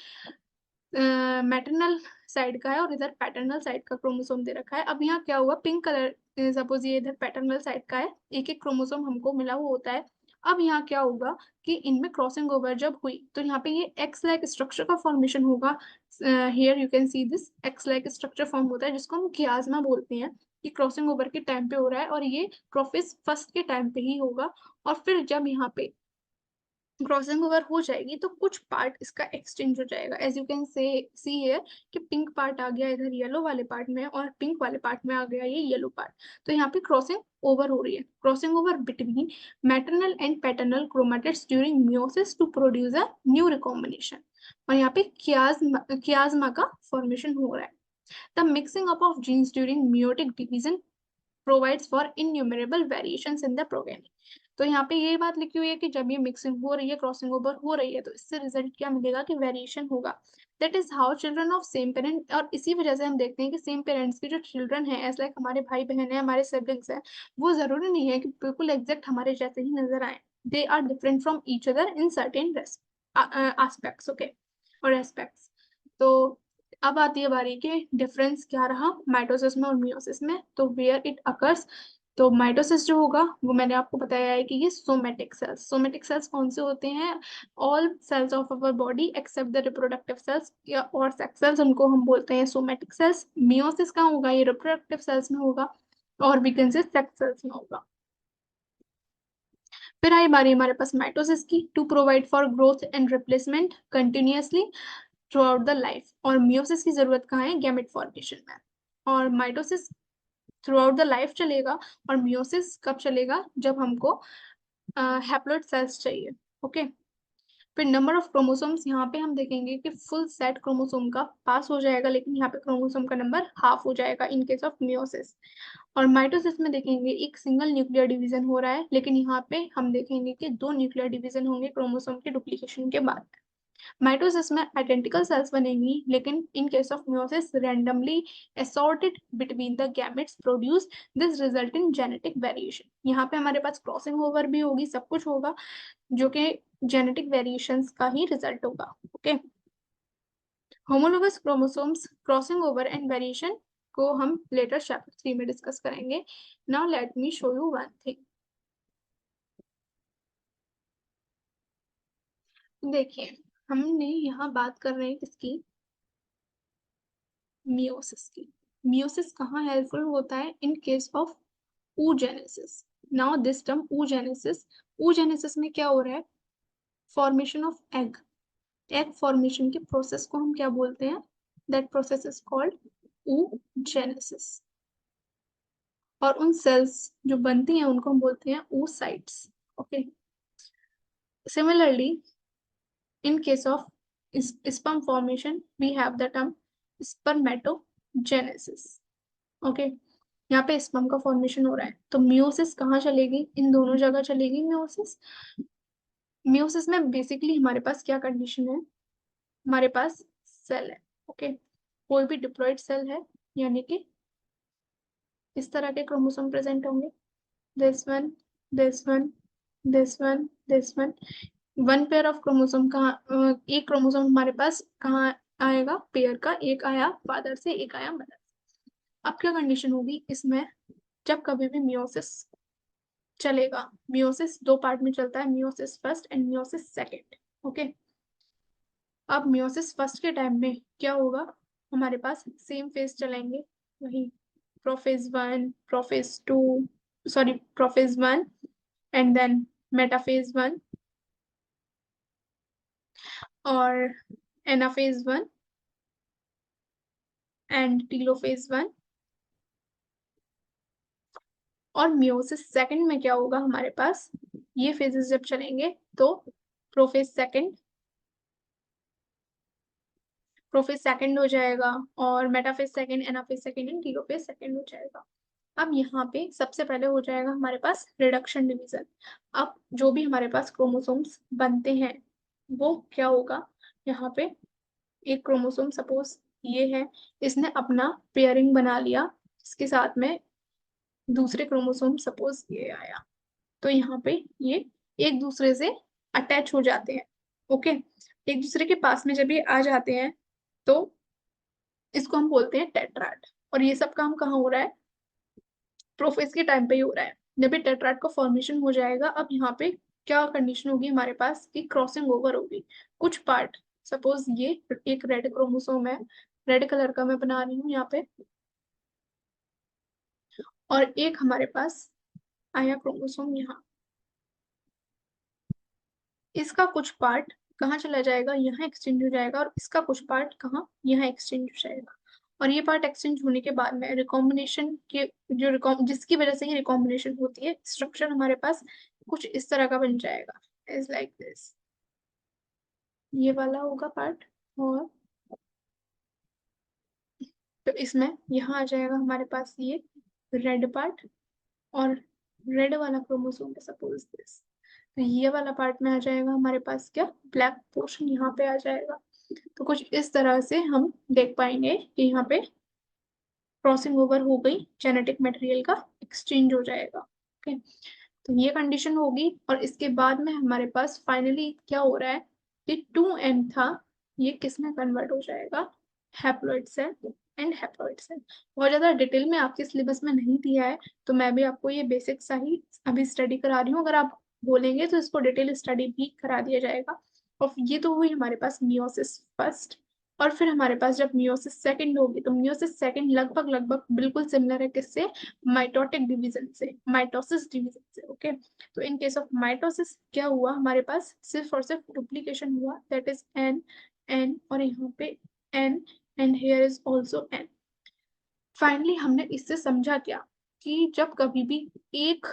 मैटरनल साइड का है, और इधर पैटर्नल साइड का क्रोमोसोम दे रखा है। अब यहाँ क्या हुआ, पिंक कलर, सपोज ये इधर पैटर्नल साइड का है, एक एक क्रोमोसोम हमको मिला हुआ होता है। अब यहाँ क्या होगा कि इनमें क्रॉसिंग ओवर जब हुई तो यहाँ पे ये एक्स लाइक स्ट्रक्चर का फॉर्मेशन होगा। Here you can see this x like structure form होता है जिसको हम कियाज्मा बोलते हैं, कि क्रॉसिंग ओवर के टाइम पे हो रहा है, और ये प्रोफेज फर्स्ट के टाइम पे ही होगा। और फिर जब यहाँ पे क्रॉसिंग ओवर हो जाएगी तो कुछ पार्ट इसका एक्सचेंज हो जाएगा। As you can say see here कि पिंक पार्ट आ गया इधर येलो वाले पार्ट में, और पिंक वाले पार्ट में आ गया ये येलो पार्ट। तो यहाँ पे क्रॉसिंग ओवर हो रही है, crossing over between maternal and paternal chromatids during meiosis to produce a new recombination. और यहाँ पे कियाज्मा का फॉर्मेशन हो रहा है। The mixing up of genes during meiotic division provides for innumerable variations in the progeny. तो यहाँ पे ये बात लिखी हुई है कि जब ये मिक्सिंग हो रही है, क्रॉसिंग ओवर हो रही है, तो इससे रिजल्ट क्या मिलेगा कि वेरिएशन होगा। That is how children of same parent, और इसी वजह से हम देखते हैं कि सेम पेरेंट्स के जो चिल्ड्रन हैं, एज लाइक हमारे भाई बहन है, हमारे सिबलिंग्स हैं, वो जरूरी नहीं है कि बिल्कुल एग्जैक्ट हमारे जैसे ही नजर आए। They are different from each other in certain aspects. Okay, और एस्पेक्ट्स। तो अब आती है बारी के डिफरेंस क्या रहा माइटोसिस में और मियोसिस में। तो वेयर इट अकर्स, तो माइटोसिस जो होगा वो मैंने आपको बताया है कि ये सोमेटिक सेल्स, सोमेटिक सेल्स कौन से होते हैं, all cells of our body except the reproductive cells या और सेक्स सेल्स, उनको हम बोलते हैं सोमेटिक सेल्स। मियोसिस कहाँ होगा, ये रिप्रोडक्टिव सेल्स में होगा, और भी कैन से सेक्स सेल्स में होगा। फिर आई बारी हमारे पास माइटोसिस की, to provide for growth and replacement continuously through out the life. और मियोसिस की जरूरत कहाँ है, गैमेट फॉर्मेशन में। और mitosis through out the life चलेगा, और मियोसिस कब चलेगा, जब हमको हैप्लॉइड सेल्स चाहिए। ओके, फिर नंबर ऑफ क्रोमोसोम्स, यहाँ पे हम देखेंगे कि फुल सेट क्रोमोसोम का पास हो जाएगा, लेकिन यहाँ पे क्रोमोसोम का नंबर हाफ हो जाएगा इन केस ऑफ मियोसिस। और माइटोसिस में देखेंगे एक सिंगल न्यूक्लियर डिवीजन हो रहा है, लेकिन यहाँ पे हम देखेंगे कि दो न्यूक्लियर डिवीजन होंगे क्रोमोसोम के डुप्लीकेशन के बाद। माइटोसिस में आइडेंटिकल सेल्स बनेंगी, लेकिन इन case of meiosis randomly assorted between the gametes produce this result in genetic variation। यहाँ पे हमारे पास क्रॉसिंग ओवर भी होगी, सब कुछ होगा जो कि जेनेटिक वेरिएशंस का ही रिजल्ट होगा। Okay, homologous chromosomes, crossing over and variation को हम लेटर चैप्टर 3 में डिस्कस करेंगे। Now let me show you one thing. देखिए, हमने यहाँ बात कर रहे हैं किसकी, मियोसिस की। मियोसिस कहाँ हेल्पफुल होता है, in case of oogenesis। Now this term oogenesis, oogenesis में क्या हो रहा है, formation of egg, egg formation के प्रोसेस को हम क्या बोलते हैं, that process is called oogenesis। और उन सेल्स जो बनती हैं उनको हम बोलते हैं oocytes। Okay, similarly in case of sperm formation we have the term spermatogenesis। Okay, यहाँ पे स्पर्म का फॉर्मेशन हो रहा है, तो मियोसिस कहाँ चलेगी, इन दोनों जगह चलेगी मियोसिस। मियोसिस में बेसिकली हमारे पास क्या कंडीशन है, हमारे पास सेल है। ओके, कोई भी डिप्लॉइड सेल है, यानी कि इस तरह के क्रोमोसोम प्रेजेंट होंगे, this one, this one, this one, this one. One pair of chromosome कहाँ, एक क्रोमोसोम हमारे पास कहाँ आएगा, पेयर का, एक आया फादर से, एक आया मदर। अब क्या कंडीशन होगी इसमें, जब कभी भी मियोसिस चलेगा, मियोसिस दो पार्ट में चलता है, meiosis first and meiosis second. Okay, अब मियोसिस फर्स्ट के टाइम में क्या होगा, हमारे पास सेम फेज चलेंगे, वही prophase one, prophase two, sorry prophase one, and then metaphase one, और एनाफेज वन, एंड टीलोफेज 1। और मियोसिस सेकंड में क्या होगा हमारे पास, ये फेजेस जब चलेंगे तो प्रोफेज सेकंड, प्रोफेज सेकंड हो जाएगा, और metaphase second, anaphase second and telophase second हो जाएगा। अब यहाँ पे सबसे पहले हो जाएगा हमारे पास रिडक्शन डिवीजन। अब जो भी हमारे पास क्रोमोसोम्स बनते हैं वो क्या होगा, यहाँ पे एक क्रोमोसोम सपोज ये है, इसने अपना पेयरिंग बना लिया, इसके साथ में दूसरे क्रोमोसोम सपोज ये आया, तो यहाँ पे ये एक दूसरे से अटैच हो जाते हैं। ओके, एक दूसरे के पास में जब ये आ जाते हैं तो इसको हम बोलते हैं टेट्राड। और ये सब काम कहाँ हो रहा है, प्रोफेज के टाइम पे ही हो रहा है। जब ये टेट्राड का फॉर्मेशन हो जाएगा, अब यहाँ पे क्या कंडीशन होगी हमारे पास कि क्रॉसिंग ओवर होगी। कुछ पार्ट, सपोज ये एक रेड क्रोमोसोम है, रेड कलर का मैं बना रही हूँ यहाँ पे, और एक हमारे पास आया क्रोमोसोम यहाँ, इसका कुछ पार्ट कहाँ चला जाएगा, यहाँ एक्सचेंज हो जाएगा, और इसका कुछ पार्ट कहाँ, यहाँ एक्सचेंज हो जाएगा। और ये पार्ट एक्सचेंज होने के बाद में रिकॉम्बिनेशन के जिसकी वजह से ही रिकॉम्बिनेशन होती है, स्ट्रक्चर हमारे पास कुछ इस तरह का बन जाएगा, इज लाइक दिस, ये वाला होगा पार्ट। और तो इसमें यहाँ आ जाएगा हमारे पास ये रेड पार्ट, और रेड वाला क्रोमोसोम है सपोज दिस, तो ये वाला पार्ट में आ जाएगा हमारे पास क्या, ब्लैक पोर्शन यहाँ पे आ जाएगा। तो कुछ इस तरह से हम देख पाएंगे कि यहाँ पे क्रॉसिंग ओवर हो गई, जेनेटिक मटेरियल का एक्सचेंज हो जाएगा। ओके, तो ये कंडीशन होगी, और इसके बाद में हमारे पास फाइनली क्या हो रहा है कि 2n था, ये किस में कन्वर्ट हो जाएगा, haploid cell and haploid cell. बहुत ज्यादा डिटेल में आपके सिलेबस में नहीं दिया है, तो मैं भी आपको ये बेसिक सा ही अभी स्टडी करा रही हूँ, अगर आप बोलेंगे तो इसको डिटेल स्टडी भी करा दिया जाएगा। और ये तो हुई हमारे पास मियोसिस फर्स्ट, और फिर हमारे पास जब मियोसिस सेकंड होगी, तो मियोसिस सेकंड लगभग लगभग बिल्कुल सिमिलर है किससे, माइटोटिक डिवीजन से, माइटोसिस डिवीजन से। ओके, तो इन केस ऑफ माइटोसिस क्या हुआ हमारे पास, सिर्फ और सिर्फ डुप्लीकेशन हुआ, दैट इज एन, एन, और यहाँ पे n, and here is also n. Finally हमने इससे समझा क्या, कि जब कभी भी एक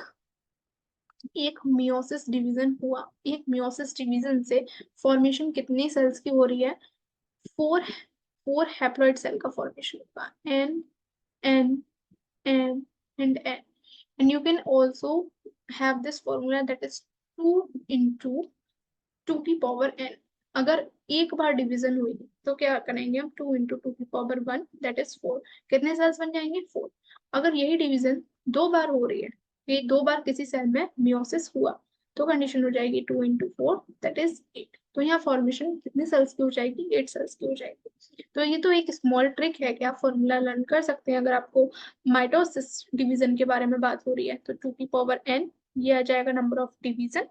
एक मियोसिस डिवीजन हुआ, एक मियोसिस डिवीजन से फॉर्मेशन कितनी सेल्स की हो रही है, फोर, फोर हैप्लॉइड सेल का फॉर्मेशन होगा, n, n, n and n. And you can also have this formula that is 2 into 2 की पावर n। अगर एक बार डिवीजन हुई तो क्या करेंगे हम, 2 into 2 की पावर 1 दैट इज 4, कितने सेल्स बन जाएंगे, 4। अगर यही डिवीजन 2 बार हो रही है, कि 2 बार किसी सेल में मियोसिस हुआ, तो कंडीशन हो जाएगी 2 into 4 दैट इज 8। तो यहाँ फॉर्मेशन कितने सेल्स की हो जाएगी, 8 सेल्स की हो जाएगी। तो ये तो एक स्मॉल ट्रिक है कि आप फॉर्मूला लर्न कर सकते हैं अगर आपको माइटोसिस डिवीजन के बारे में बात हो रही है, तो 2 की पावर n, ये आ जाएगा नंबर ऑफ डिवीजन।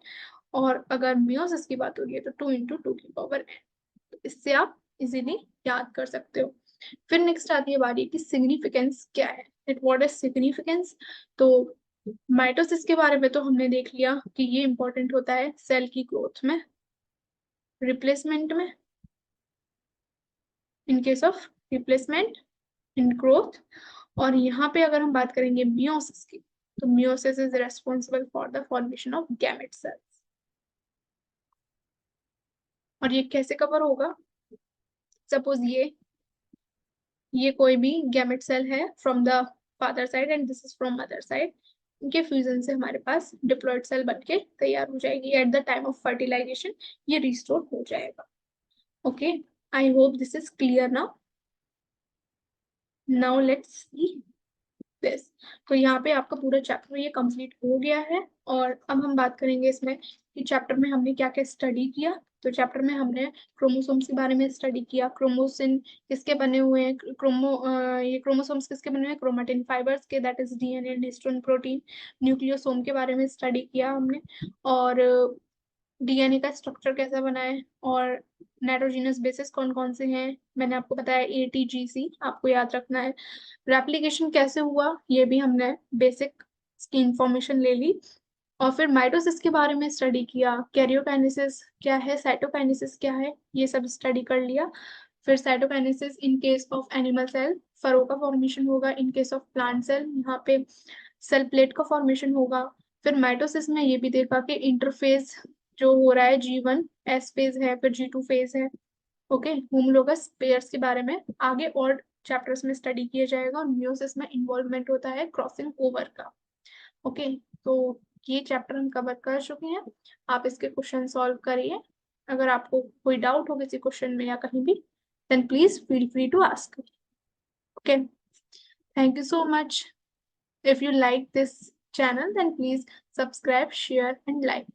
और अगर मियोसिस की बात हो रही है तो 2 into 2 की पावर n, इससे आप इजीली याद कर सकते हो। फिर नेक्स्ट आती है बारी कि सिग्निफिकेंस क्या है, इट व्हाट इज सिग्निफिकेंस। तो माइटोसिस के बारे में तो हमने देख लिया कि ये इंपॉर्टेंट होता है सेल की ग्रोथ में, रिप्लेसमेंट में, in case of replacement, in growth. और यहाँ पे अगर हम बात करेंगे मियोसिस की, तो meiosis is responsible for the formation of gamete cells. और ये कैसे कवर होगा, सपोज ये कोई भी गैमेट सेल है from the father side and this is from mother side, इनके फ्यूजन से हमारे पास डिप्लॉयड सेल बनके तैयार हो जाएगी, at the time of fertilisation ये रिस्टोर हो जाएगा। Okay, I hope this is clear now. Now let's see this. तो यहाँ पे आपका पूरा चैप्टर ये कंप्लीट हो गया है, और अब हम बात करेंगे इसमें कि चैप्टर में हमने क्या क्या स्टडी किया। तो चैप्टर में हमने क्रोमोसोम्स के बारे में स्टडी किया, क्रोमोसिन किसके बने हुए हैं, ये क्रोमोसोम्स किसके बने हुए हैं, क्रोमेटिन फाइबर्स के, that is DNA and histone protein. Nucleosome के बारे में स्टडी किया हमने, और डीएनए का स्ट्रक्चर कैसा बना है, और नाइट्रोजिनस बेसिस कौन कौन से हैं, मैंने आपको बताया ATGC, आपको याद रखना है। रेप्लिकेशन कैसे हुआ ये भी हमने बेसिक की इंफॉर्मेशन ले ली, और फिर माइटोसिस के बारे में स्टडी किया, कैरियोकाइनेसिस क्या है, साइटोकाइनेसिस क्या है, ये सब स्टडी कर लिया। फिर cytokinesis in case of animal cell, furrow का फॉर्मेशन होगा in case of plant cell, यहाँ पे सेल प्लेट का फॉर्मेशन होगा। फिर माइटोसिस में ये भी देखा कि इंटरफेज जो हो रहा है G1 एस फेज है, फिर G2 फेज है। ओके, होमोलोगस पेयर्स के बारे में आगे और चैप्टर्स में स्टडी किया जाएगा, और मियोसिस में इन्वॉल्वमेंट होता है क्रॉसिंग ओवर का। ओके, तो ये चैप्टर हम कवर कर चुके हैं। आप इसके क्वेश्चन सॉल्व करिए। अगर आपको कोई डाउट हो किसी क्वेश्चन में या कहीं भी, then please feel free to ask. Okay, thank you so much. If you like this channel, then please subscribe, share and like.